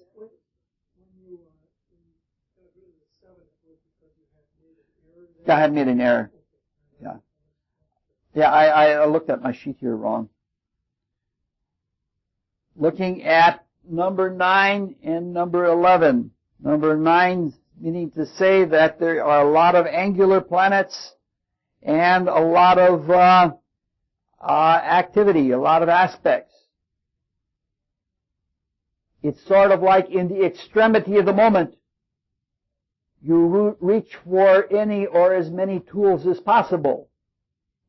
I had made an error. Yeah. Yeah, I looked at my sheet here wrong. Looking at number 9 and number 11. Number 9 meaning to say that there are a lot of angular planets and a lot of activity, a lot of aspects. It's sort of like in the extremity of the moment. You reach for any or as many tools as possible.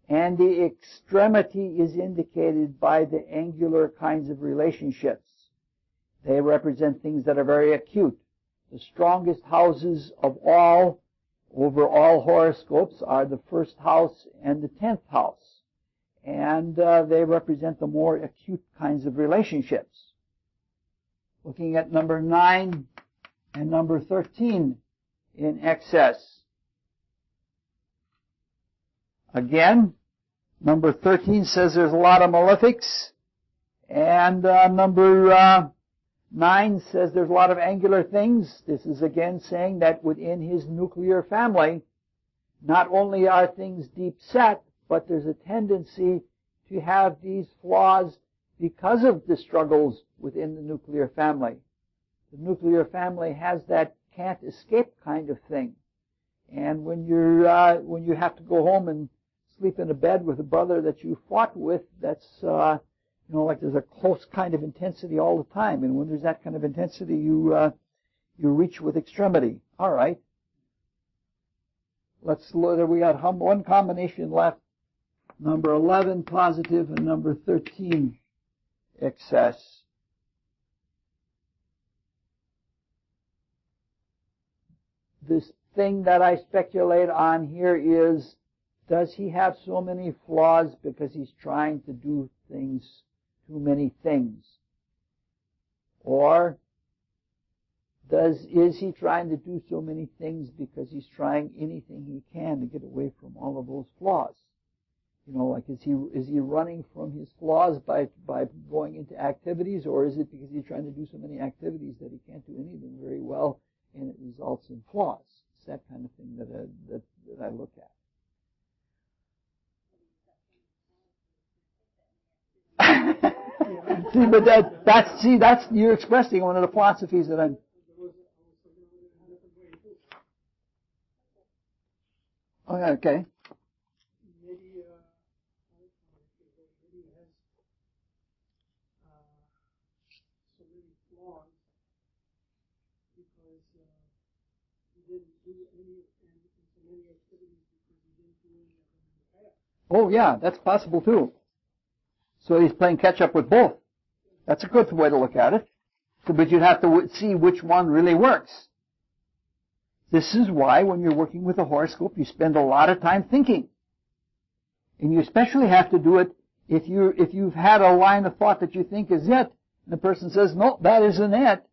And the extremity is indicated by the angular kinds of relationships. They represent things that are very acute. The strongest houses of all, over all horoscopes, are the first house and the 10th house. And they represent the more acute kinds of relationships. Looking at number 9 and number 13 in excess. Again, number 13 says there's a lot of malefics, and number 9 says there's a lot of angular things. This is again saying that within his nuclear family, not only are things deep set, but there's a tendency to have these flaws because of the struggles within the nuclear family. The nuclear family has that can't escape kind of thing. And when you have to go home and sleep in a bed with a brother that you fought with, that's like there's a close kind of intensity all the time. And when there's that kind of intensity, you reach with extremity. All right. Let's look. We got one combination left. Number 11 positive and number 13 excess. This thing that I speculate on here is, does he have so many flaws because he's trying to do things, too many things? Or is he trying to do so many things because he's trying anything he can to get away from all of those flaws? Like is he running from his flaws by going into activities, or is it because he's trying to do so many activities that he can't do anything very well and it results in flaws? It's that kind of thing that I look at. See, but that's you're expressing one of the philosophies that I'm. Oh, okay. Maybe he has so many flaws because he didn't do any so many activities because he didn't do any of them in the past. Oh, yeah, that's possible too. So he's playing catch up with both. That's a good way to look at it. But you'd have to see which one really works. This is why when you're working with a horoscope, you spend a lot of time thinking. And you especially have to do it if you've had a line of thought that you think is it, and the person says, no, that isn't it,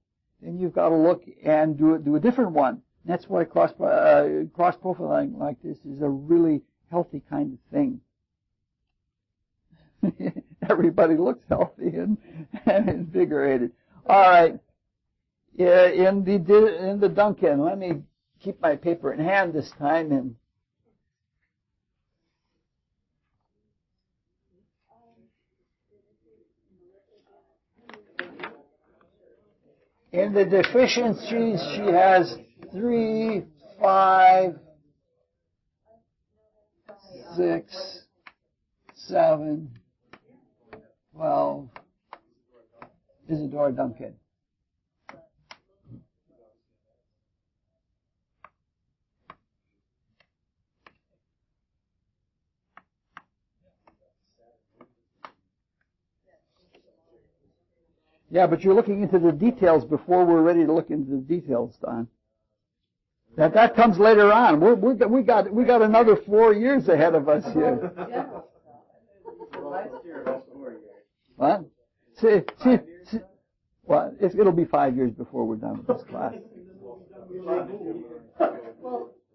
then you've got to look and do a different one. That's why cross-profiling like this is a really healthy kind of thing. Everybody looks healthy and invigorated. All right. In the Duncan, let me keep my paper in hand this time. And in the deficiencies, she has 3, 5, 6, 7, 12. Isadora Duncan. Yeah, but you're looking into the details before we're ready to look into the details, Don. That comes later on. We got another 4 years ahead of us here. What? See, what? It'll be 5 years before we're done with this class. Well,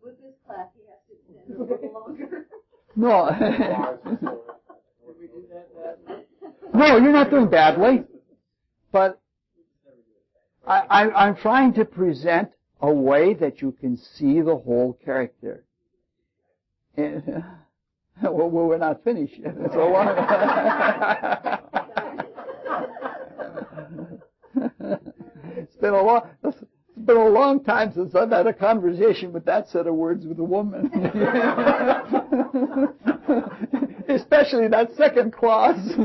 with this class, he has to extend a little longer. No. No, you're not doing badly. But I'm trying to present a way that you can see the whole character. And, well, we're not finished yet. So it's been a long time since I've had a conversation with that set of words with a woman. Especially that second clause.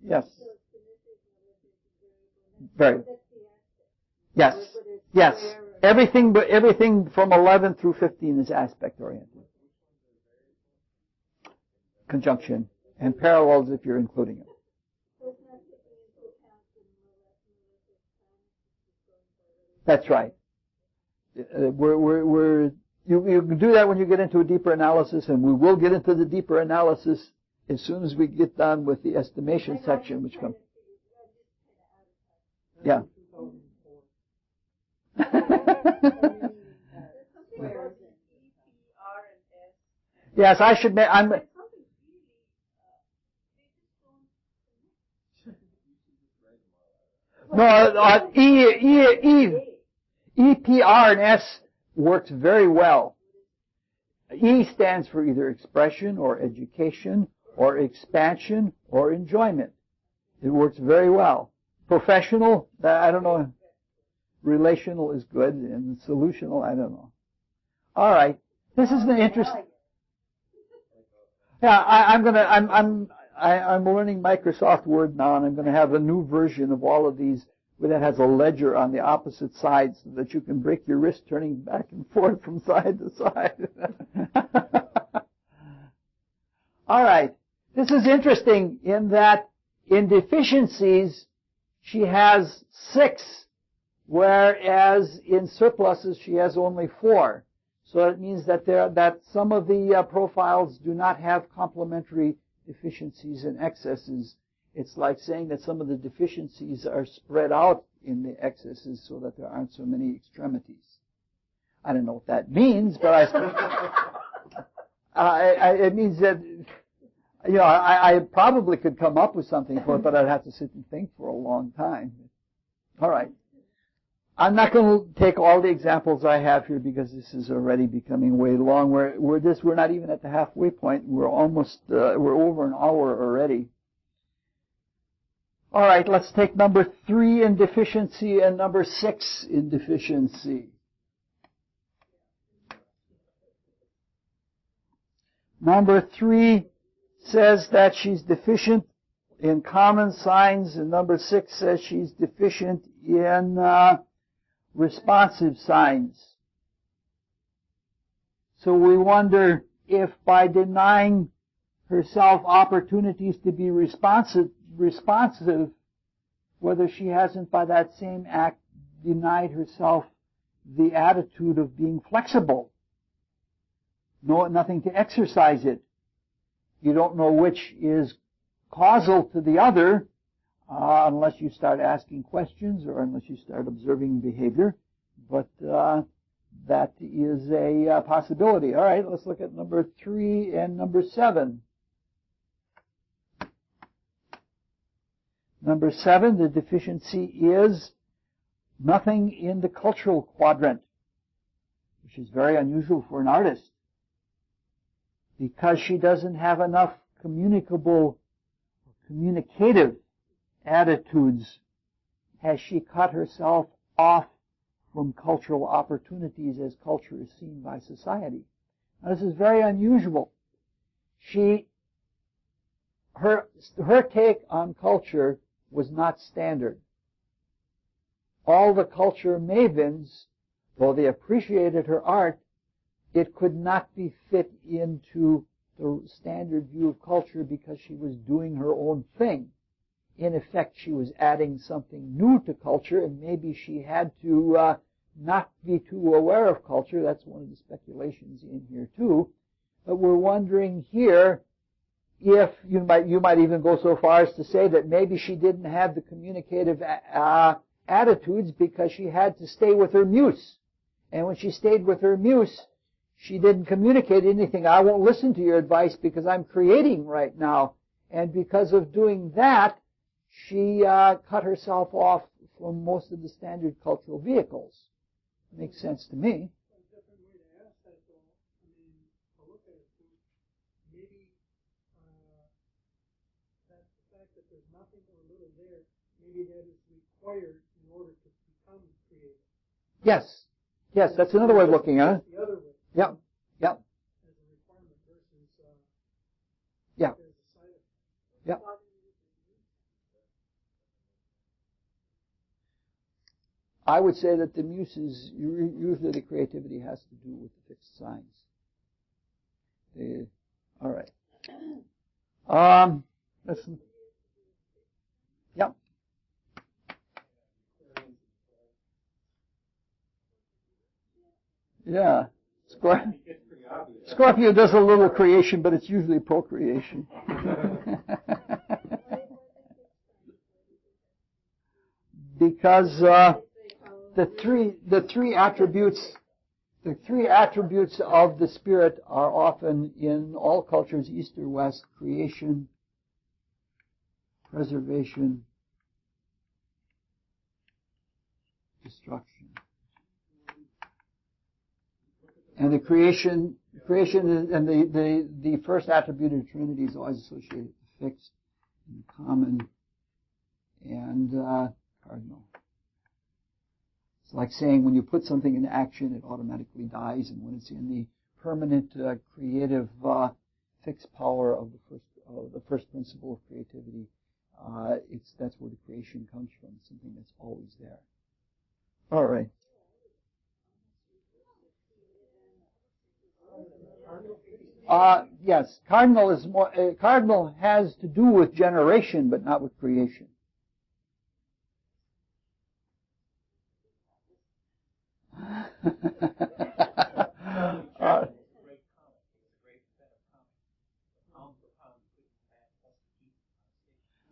Yes. Very. Yes. Yes. Everything from 11 through 15 is aspect oriented. Conjunction and parallels if you're including it. That's right. You can do that when you get into a deeper analysis, and we will get into the deeper analysis as soon as we get done with the estimation section, which comes. Yeah. Yes, I should. E, P, R, and S works very well. E stands for either expression or education or expansion or enjoyment. It works very well. Professional, I don't know. Relational is good, and solutional, I don't know. All right, this is an interesting. Yeah, I'm learning Microsoft Word now, and I'm going to have a new version of all of these that has a ledger on the opposite side so that you can break your wrist turning back and forth from side to side. All right. This is interesting in that in deficiencies she has 6, whereas in surpluses she has only 4. So it means that some of the profiles do not have complementary deficiencies and excesses. It's like saying that some of the deficiencies are spread out in the excesses so that there aren't so many extremities. I don't know what that means, but it means that, I probably could come up with something for it, but I'd have to sit and think for a long time. All right. I'm not going to take all the examples I have here because this is already becoming way long. We're not even at the halfway point. We're over an hour already. All right, let's take number 3 in deficiency and number 6 in deficiency. Number 3 says that she's deficient in common signs, and number 6 says she's deficient in responsive signs. So we wonder if by denying herself opportunities to be responsive, whether she hasn't by that same act denied herself the attitude of being flexible. nothing to exercise it. You don't know which is causal to the other unless you start asking questions or unless you start observing behavior. But that is a possibility. All right, let's look at number 3 and number 7. Number 7, the deficiency is nothing in the cultural quadrant, which is very unusual for an artist, because she doesn't have enough communicative attitudes. Has she cut herself off from cultural opportunities as culture is seen by society? Now, this is very unusual. Her take on culture was not standard. All the culture mavens, though they appreciated her art, it could not be fit into the standard view of culture because she was doing her own thing. In effect, she was adding something new to culture, and maybe she had to not be too aware of culture. That's one of the speculations in here too. But we're wondering here if you might even go so far as to say that maybe she didn't have the communicative attitudes because she had to stay with her muse. And when she stayed with her muse, she didn't communicate anything. I won't listen to your advice because I'm creating right now. And because of doing that, she cut herself off from most of the standard cultural vehicles. Makes sense to me. A different way to ask that, though, I mean, to look at it too, maybe that's the fact that there's nothing or little there, maybe that is required in order to become creative. Yes. Yes, that's another way of looking at it. The other way. Yep. Yep. As a requirement versus Yeah. as a side effect. Yep. I would say that the muses, usually the creativity has to do with the fixed signs. All right. Listen. Yep. Yeah. Scorpio does a little creation, but it's usually procreation. Because the three attributes of the spirit are often in all cultures, east or west: creation, preservation, destruction. And the creation and the first attribute of the Trinity is always associated with the fixed and the common and cardinal. It's like saying when you put something into action, it automatically dies, and when it's in the permanent creative fixed power of the first principle of creativity, that's where the creation comes from. Something that's always there. All right. Yes, cardinal has to do with generation, but not with creation.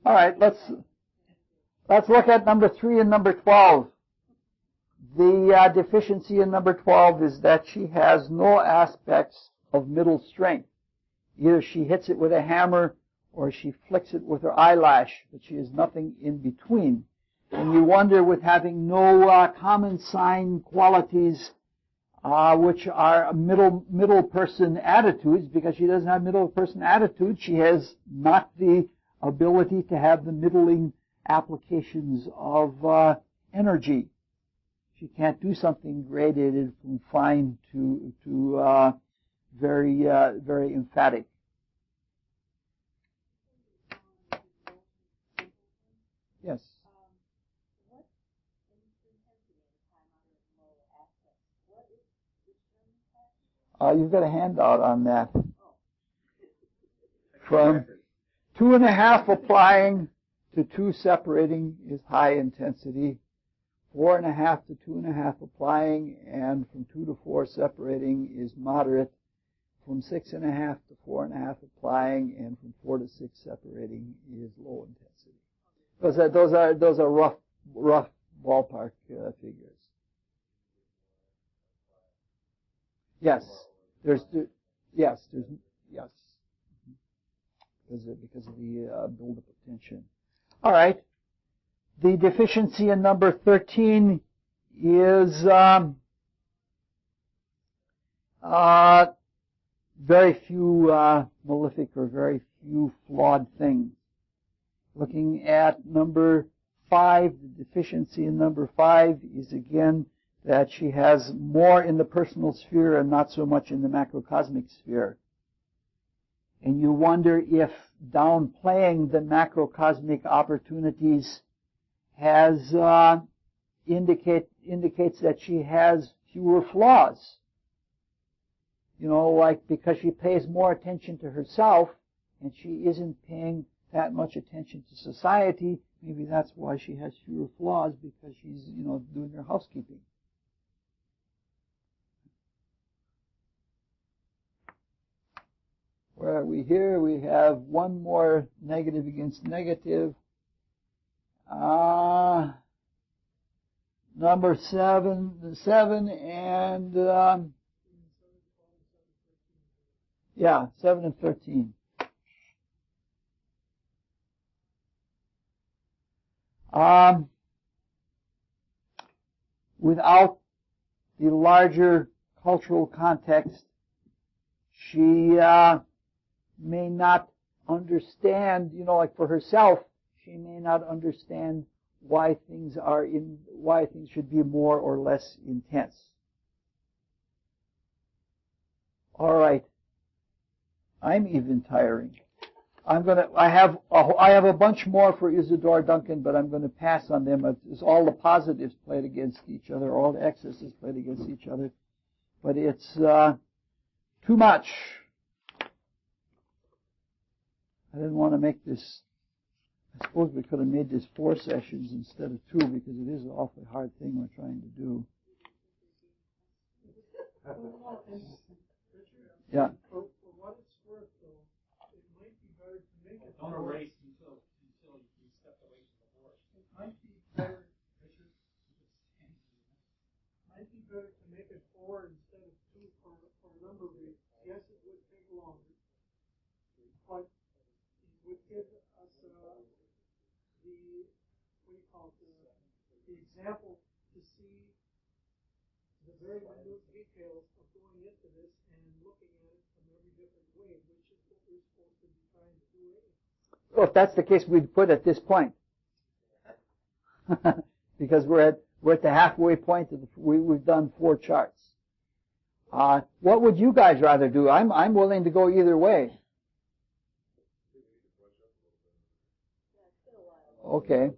All right, let's look at number 3 and number 12. The deficiency in number 12 is that she has no aspects of middle strength. Either she hits it with a hammer or she flicks it with her eyelash, but she has nothing in between. And you wonder, with having no common sign qualities, which are middle person attitudes, because she doesn't have middle person attitudes, she has not the ability to have the middling applications of energy. She can't do something gradated from fine to very emphatic. Yes. You've got a handout on that. From 2.5 applying to 2 separating is high intensity. 4.5 to 2.5 applying, and from 2 to 4 separating is moderate. from 6.5 to 4.5 applying, and from 4 to 6 separating is low intensity. Those are rough ballpark figures. Yes, yes, because of the buildup of tension. All right. The deficiency in number 13 is very few malefic or very few flawed things. Looking at number 5, the deficiency in number 5 is again that she has more in the personal sphere and not so much in the macrocosmic sphere. And you wonder if downplaying the macrocosmic opportunities has indicates that she has fewer flaws. You know, like because she pays more attention to herself and she isn't paying that much attention to society, maybe that's why she has fewer flaws, because she's, doing her housekeeping. Where are we here? We have one more negative against negative. Number 7 and 7 and 13. Without the larger cultural context, she may not understand, like for herself, she may not understand why things should be more or less intense. All right. I'm even tiring. I have a bunch more for Isadora Duncan, but I'm going to pass on them. It's all the positives played against each other, all the excesses played against each other. But it's too much. I didn't want to make this. I suppose we could have made this 4 sessions instead of 2, because it is an awfully hard thing we're trying to do. Yeah. For what it's worth, though, it might be better to make it. Don't erase until you step away from the board. It might be better. Might be better to make it 4 instead of 2 for a number of reasons. Yes, it would take longer, but it would give us the example to see the very minute details of going into this and looking at it from every different way, which is what we're supposed to be trying to do anyway. Well, if that's the case, we'd put at this point. Because we're at the halfway point of we've done 4 charts. What would you guys rather do? I'm willing to go either way. Okay.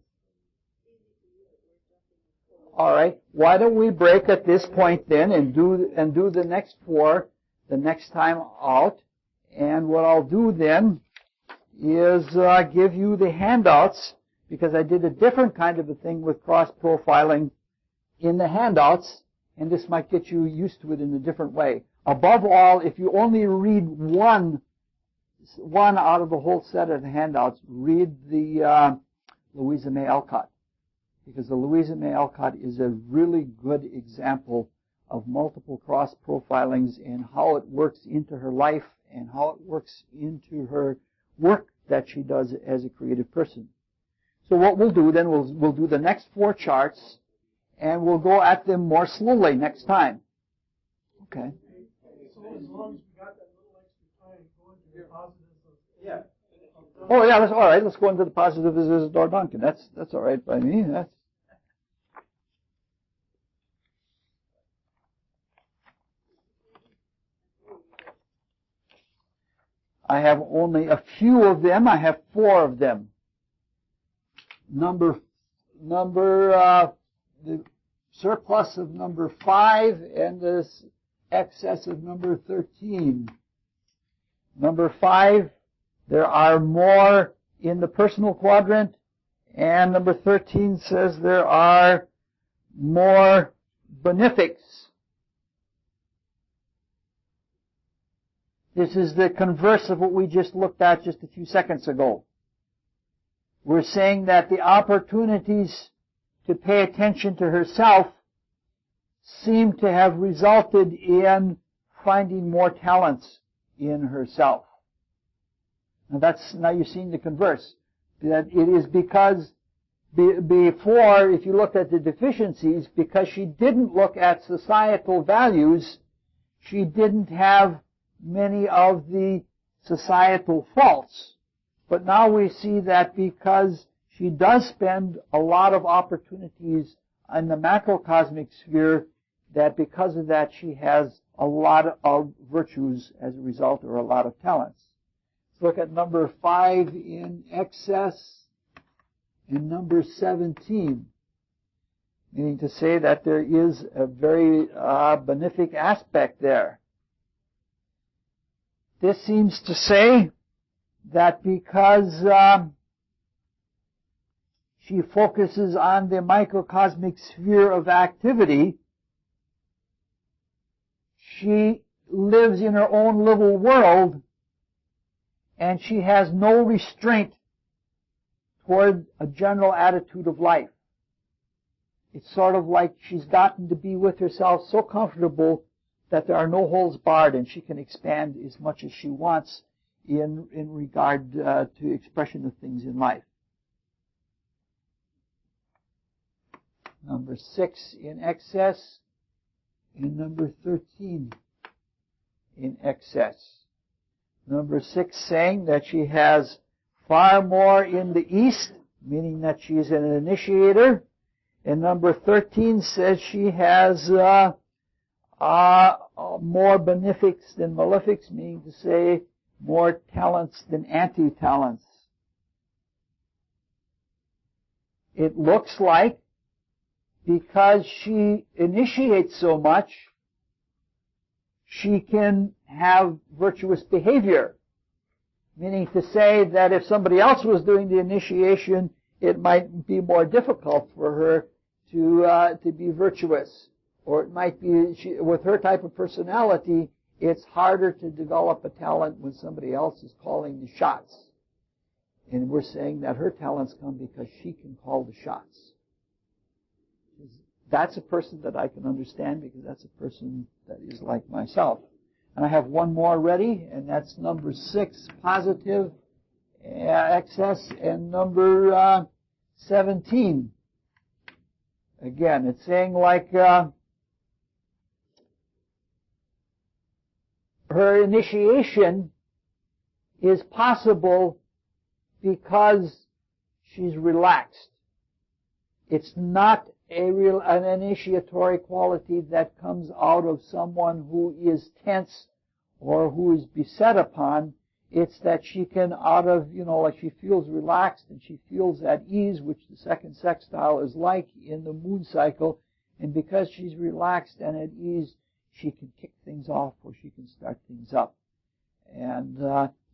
All right. Why don't we break at this point then and do the next 4 the next time out? And what I'll do then is give you the handouts, because I did a different kind of a thing with cross-profiling in the handouts, and this might get you used to it in a different way. Above all, if you only read one out of the whole set of the handouts, read the Louisa May Alcott, because the Louisa May Alcott is a really good example of multiple cross-profilings and how it works into her life and how it works into her work that she does as a creative person. So what we'll do then, we'll do the next 4 charts, and we'll go at them more slowly next time. Okay. So as long as we got that little extra time going to the positives of Oh yeah, that's all right. Let's go into the positives of Isadora Duncan. That's all right by me. I have only a few of them. I have 4 of them. The surplus of number 5 and the excess of number 13. Number 5, there are more in the personal quadrant, and number 13 says there are more benefics. This is the converse of what we just looked at just a few seconds ago. We're saying that the opportunities to pay attention to herself seem to have resulted in finding more talents in herself. Now you're seeing the converse. That it is because before, if you looked at the deficiencies, because she didn't look at societal values, she didn't have many of the societal faults. But now we see that because she does spend a lot of opportunities in the macrocosmic sphere, that because of that she has a lot of virtues as a result, or a lot of talents. Let's look at number 5 in excess and number 17. Meaning to say that there is a very benefic aspect there. This seems to say that because she focuses on the microcosmic sphere of activity, she lives in her own little world, and she has no restraint toward a general attitude of life. It's sort of like she's gotten to be with herself so comfortable that there are no holes barred, and she can expand as much as she wants in regard to expression of things in life. Number 6 in excess, and number 13 in excess. Number 6 saying that she has far more in the east, meaning that she is an initiator. And number 13 says she has more benefics than malefics, meaning to say more talents than anti-talents. It looks like because she initiates so much, she can have virtuous behavior. Meaning to say that if somebody else was doing the initiation, it might be more difficult for her to be virtuous. Or it might be, with her type of personality, it's harder to develop a talent when somebody else is calling the shots. And we're saying that her talents come because she can call the shots. That's a person that I can understand, because that's a person that is like myself. And I have one more ready, and that's number 6, positive excess, and number 17. Again, it's saying like her initiation is possible because she's relaxed. It's not an initiatory quality that comes out of someone who is tense or who is beset upon. It's that she can, out of, like she feels relaxed and she feels at ease, which the second sextile is like in the moon cycle. And because she's relaxed and at ease, she can kick things off or she can start things up. And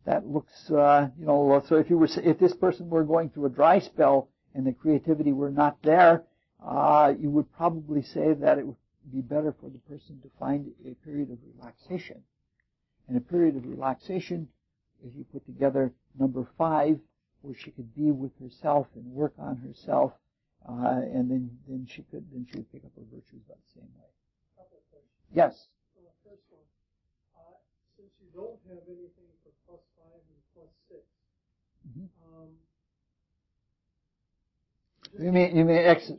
that looks, so if this person were going through a dry spell and the creativity were not there, you would probably say that it would be better for the person to find a period of relaxation. And a period of relaxation, if you put together number 5, where she could be with herself and work on herself, and then she would pick up her virtues by the same way. Yes. First one, since you don't have anything for +5 and +6, you mean X?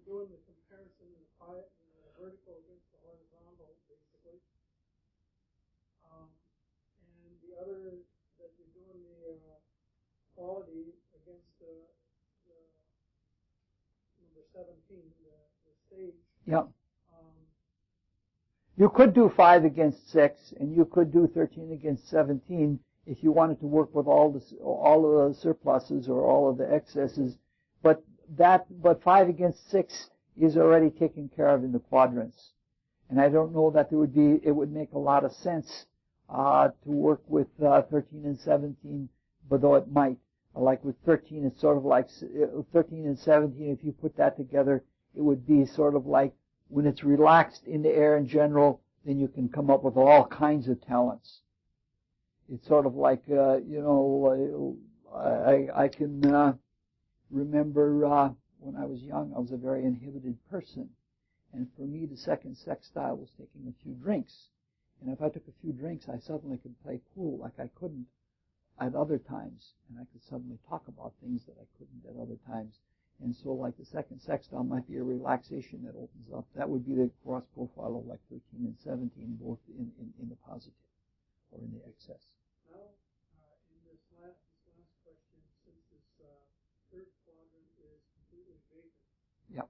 Doing the comparison of the vertical against the horizontal, basically. And the other, that you're doing the quality against the number 17, the stage. Yeah. You could do 5 against 6, and you could do 13 against 17 if you wanted to work with all of the surpluses or all of the excesses. But 5 against 6 is already taken care of in the quadrants. And I don't know that it would make a lot of sense to work with 13 and 17, but though it might. Like with 13, it's sort of like 13 and 17, if you put that together, it would be sort of like when it's relaxed in the air in general, then you can come up with all kinds of talents. It's sort of like, I can remember when I was young, I was a very inhibited person. And for me, the second sextile was taking a few drinks. And if I took a few drinks, I suddenly could play pool like I couldn't at other times. And I could suddenly talk about things that I couldn't at other times. And so like the second sextile might be a relaxation that opens up. That would be the cross profile of like 13 and 17, both in the positive or in the excess. Now, in this last question, since this third quadrant is completely vacant. Yep.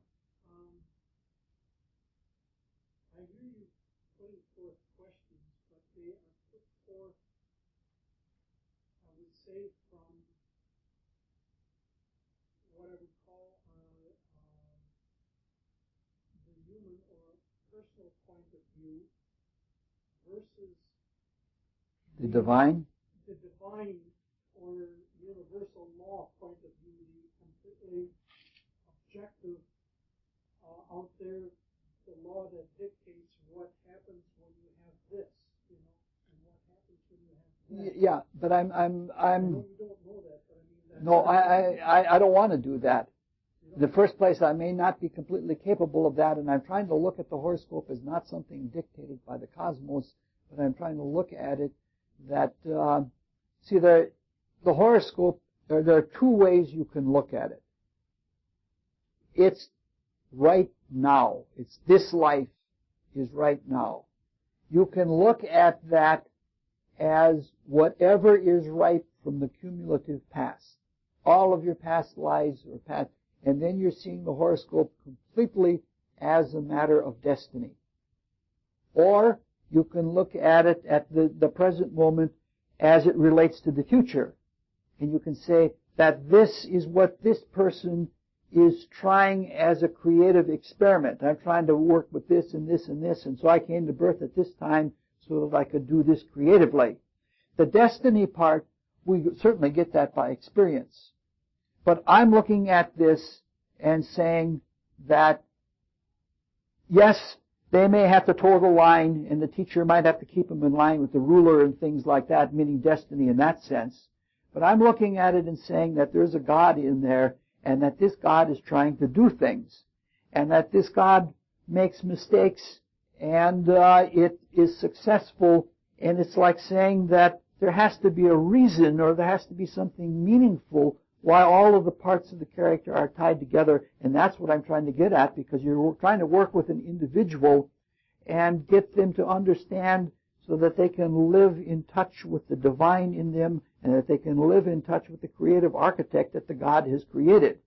I hear you putting forth questions, but they are put forth, I would say, from what I would call the human or personal point of view versus The divine? The divine or universal law point of view, the completely objective out there, the law that dictates what happens when you have this, and what happens when you have that. Yeah, but I'm. I know you don't know that, but I mean that. No, I don't want to do that. In the first place, I may not be completely capable of that, and I'm trying to look at the horoscope as not something dictated by the cosmos, but I'm trying to look at it that, see, the horoscope, there are two ways you can look at it. It's right now. It's this life is right now. You can look at that as whatever is ripe from the cumulative past. All of your past lives are past, and then you're seeing the horoscope completely as a matter of destiny. Or you can look at it at the present moment as it relates to the future. And you can say that this is what this person is trying as a creative experiment. I'm trying to work with this and this and this, and so I came to birth at this time so that I could do this creatively. The destiny part, we certainly get that by experience. But I'm looking at this and saying that, yes, they may have to toe the line, and the teacher might have to keep them in line with the ruler and things like that, meaning destiny in that sense. But I'm looking at it and saying that there's a God in there, and that this God is trying to do things, and that this God makes mistakes, and it is successful, and it's like saying that there has to be a reason, or there has to be something meaningful why all of the parts of the character are tied together, and that's what I'm trying to get at, because you're trying to work with an individual and get them to understand so that they can live in touch with the divine in them, and that they can live in touch with the creative architect that the God has created.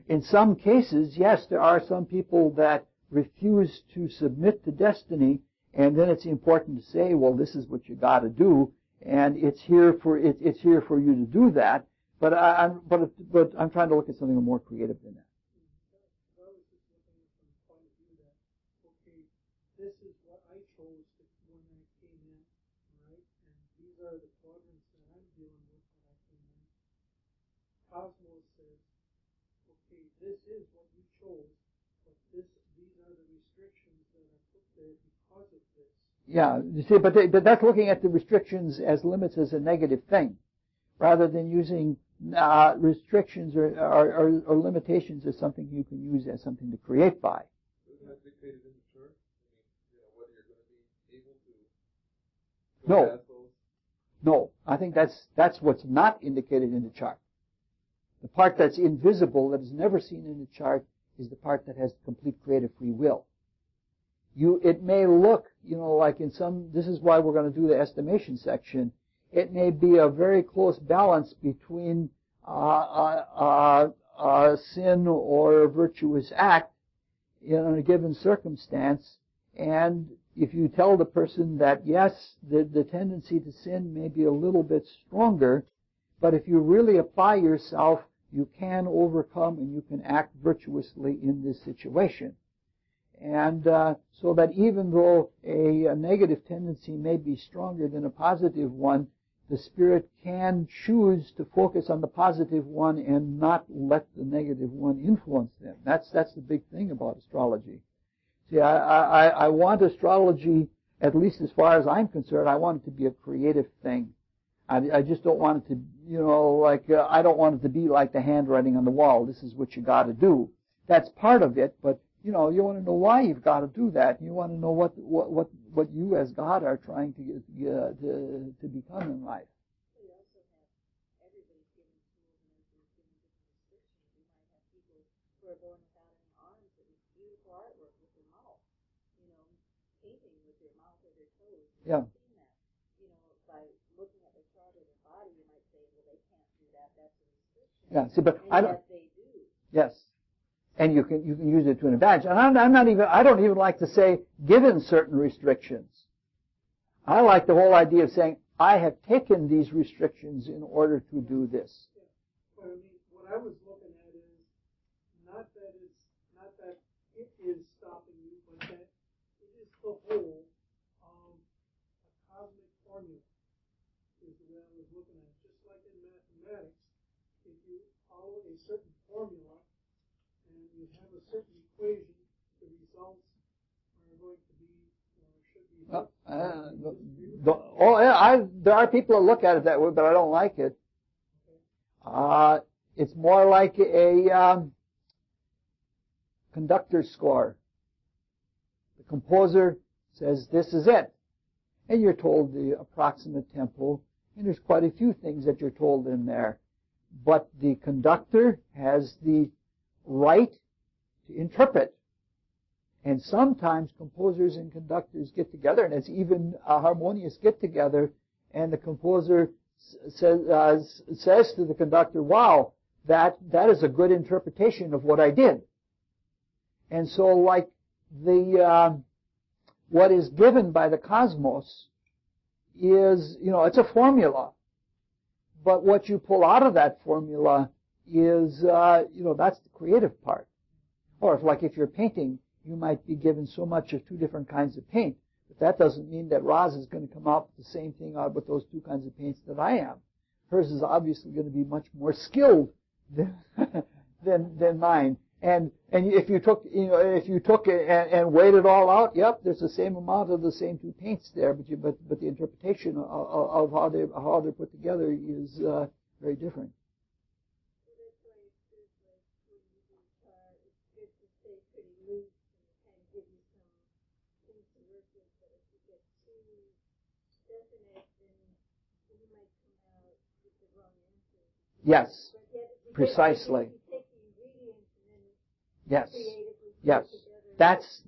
In some cases, yes, there are some people that refuse to submit to destiny, and then it's important to say, well, this is what you got to do, and it's here for you to do that. But I'm trying to look at something more creative than that. I was just looking at from the point of view that, okay, this is what I chose when I came in, right? And these are the quadrants that I'm dealing with when I came in. Cosmos says, okay, this is what you chose, but these are the restrictions that are put there because of this. Yeah, you see, but that's looking at the restrictions as limits as a negative thing, rather than using restrictions or limitations as something you can use as something to create by. Isn't that dictated in the chart? I mean, whether you're going to be able to No. No, I think that's what's not indicated in the chart. The part that's invisible, that is never seen in the chart, is the part that has complete creative free will. It may look, like in some, this is why we're going to do the estimation section. It may be a very close balance between sin or a virtuous act in a given circumstance. And if you tell the person that, yes, the tendency to sin may be a little bit stronger, but if you really apply yourself, you can overcome and you can act virtuously in this situation. And so that even though a negative tendency may be stronger than a positive one, the spirit can choose to focus on the positive one and not let the negative one influence them. That's the big thing about astrology. See, I want astrology at least as far as I'm concerned, I want it to be a creative thing. I just don't want it to, I don't want it to be like the handwriting on the wall. This is what you got to do. That's part of it, but you want to know why you've got to do that. You want to know what you as God are trying to become in life. We also have everybody's given tools and everybody's given different restrictions. You might have people who are born without any arms that do beautiful artwork with their mouth, painting with their mouth or their toes. Yeah. You've seen that. By looking at their chart or their body, you might say, well, they can't do that. That's a restriction. Yeah. See, but and yet they do. Yes. And you can use it to an advantage. And I don't even like to say given certain restrictions. I like the whole idea of saying, I have taken these restrictions in order to do this. Yeah. But what I was looking at is not that it is stopping you, but that it is the whole of a cosmic formula is the way I was looking at it. Just like in mathematics, if you follow a certain formula, and you have a certain equation, the results are going to be, or should be. There are people that look at it that way, but I don't like it. It's more like a conductor's score. The composer says, this is it. And you're told the approximate tempo, and there's quite a few things that you're told in there. But the conductor has the right to interpret. And sometimes composers and conductors get together, and it's even a harmonious get together, and the composer says to the conductor, wow, that is a good interpretation of what I did. And so like what is given by the cosmos is, it's a formula. But what you pull out of that formula is, that's the creative part. Or if you're painting, you might be given so much of two different kinds of paint. But that doesn't mean that Roz is going to come out with the same thing out with those two kinds of paints that I am. Hers is obviously going to be much more skilled than mine. And if you took it and weighed it all out, yep, there's the same amount of the same two paints there, but the interpretation of how they're put together is very different. Yes, precisely. Yes, yes. That's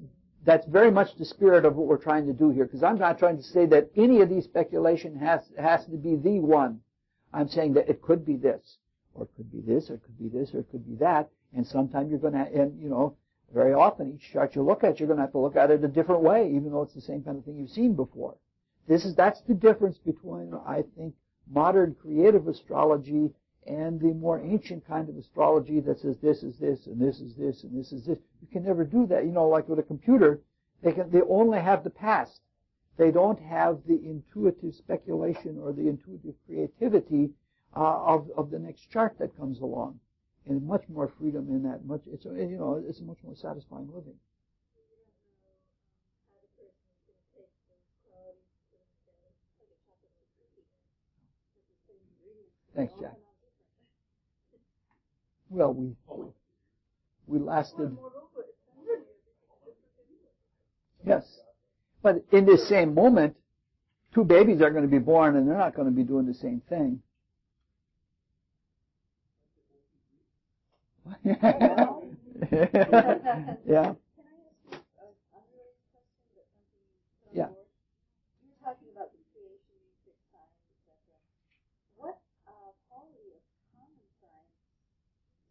very much the spirit of what we're trying to do here, because I'm not trying to say that any of these speculation has to be the one. I'm saying that it could be this, or it could be this, or it could be this, or it could be that, and sometimes you're going to, very often each chart you look at, you're going to have to look at it a different way, even though it's the same kind of thing you've seen before. That's the difference between, I think, modern creative astrology and the more ancient kind of astrology that says this is this, and this is this, and this is this. You can never do that. Like with a computer, they only have the past. They don't have the intuitive speculation or the intuitive creativity of the next chart that comes along. And much more freedom in that. It's a much more satisfying living. Thanks, Jack. Well, we lasted. Yes. But in this same moment, two babies are going to be born and they're not going to be doing the same thing. Yeah. Can I ask you an unrelated question, but something Yeah. You were talking about the creation, six signs, etc. What quality of common signs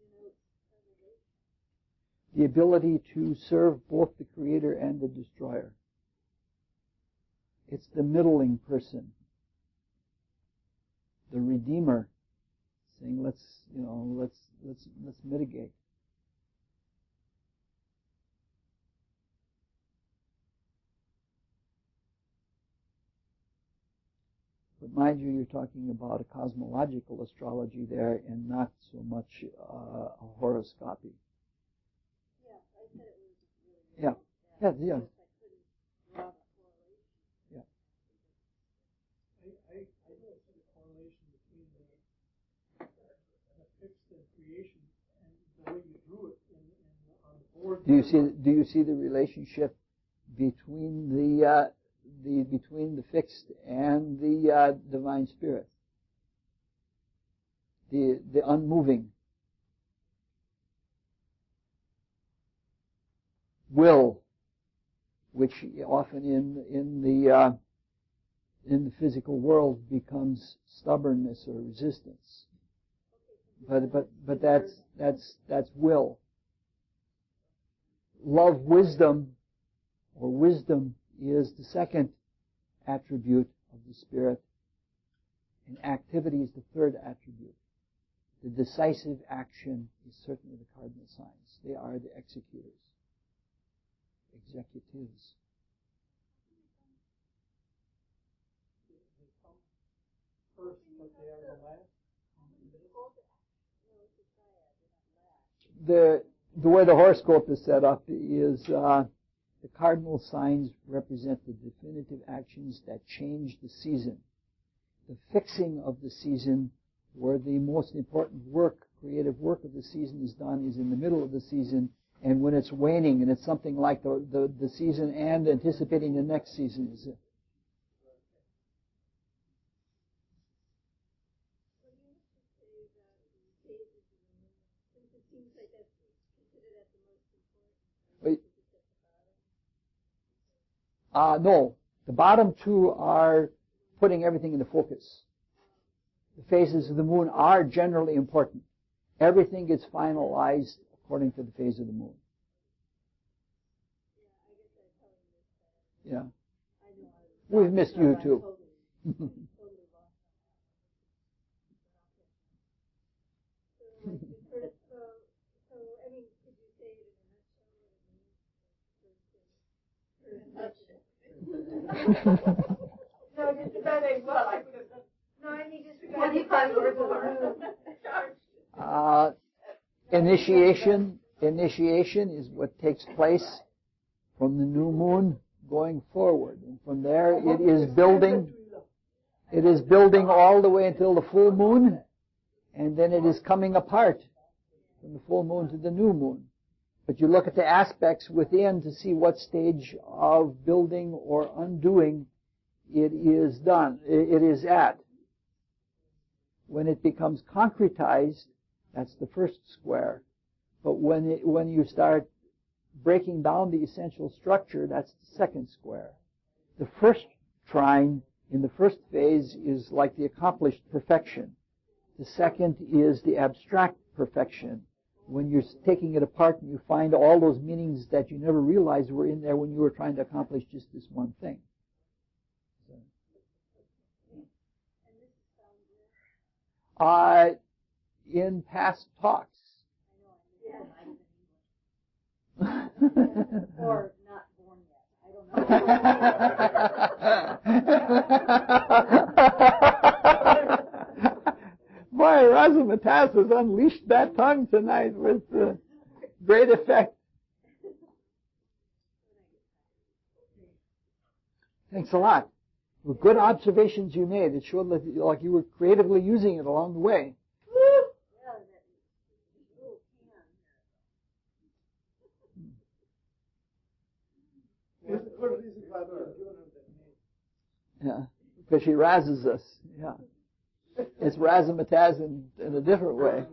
denotes preservation? The ability to serve both the creator and the destroyer. It's the middling person, the redeemer, saying let's mitigate. But mind you, you're talking about a cosmological astrology there, and not so much a horoscopy. Yeah, I said it was really. Yeah. Yeah. I couldn't draw the correlation. between the fixed and creation and the way you drew it on the board. Do you see the relationship between the fixed and the divine spirit? The unmoving will, which often in the physical world becomes stubbornness or resistance. But that's will. Love, wisdom, or wisdom is the second attribute of the spirit, and activity is the third attribute. The decisive action is certainly the cardinal signs. They are the executors, executives. They come first, but they are the last. The way the horoscope is set up is the cardinal signs represent the definitive actions that change the season. The fixing of the season, where the most important work, creative work of the season is done, is in the middle of the season, and when it's waning, and it's something like the season and anticipating the next season is it. No. The bottom two are putting everything into focus. The phases of the moon are generally important. Everything gets finalized according to the phase of the moon. Yeah. We've missed you too. No, just about as well. I would have done. No, I mean just 25 words of Initiation is what takes place from the new moon going forward, and from there it is building. It is building all the way until the full moon, and then it is coming apart from the full moon to the new moon. But you look at the aspects within to see what stage of building or undoing it is done. It is at. When it becomes concretized, that's the first square. But when you start breaking down the essential structure, that's the second square. The first trine in the first phase is like the accomplished perfection. The second is the abstract perfection. When you're taking it apart and you find all those meanings that you never realized were in there when you were trying to accomplish just this one thing. In past talks. Or not born yet. I don't know. Boy, Razzmatazz has unleashed that tongue tonight with great effect. Thanks a lot. Well, good observations you made. It showed that like you were creatively using it along the way. Yeah, because she razzes us. Yeah. It's Razzmatazz in a different way.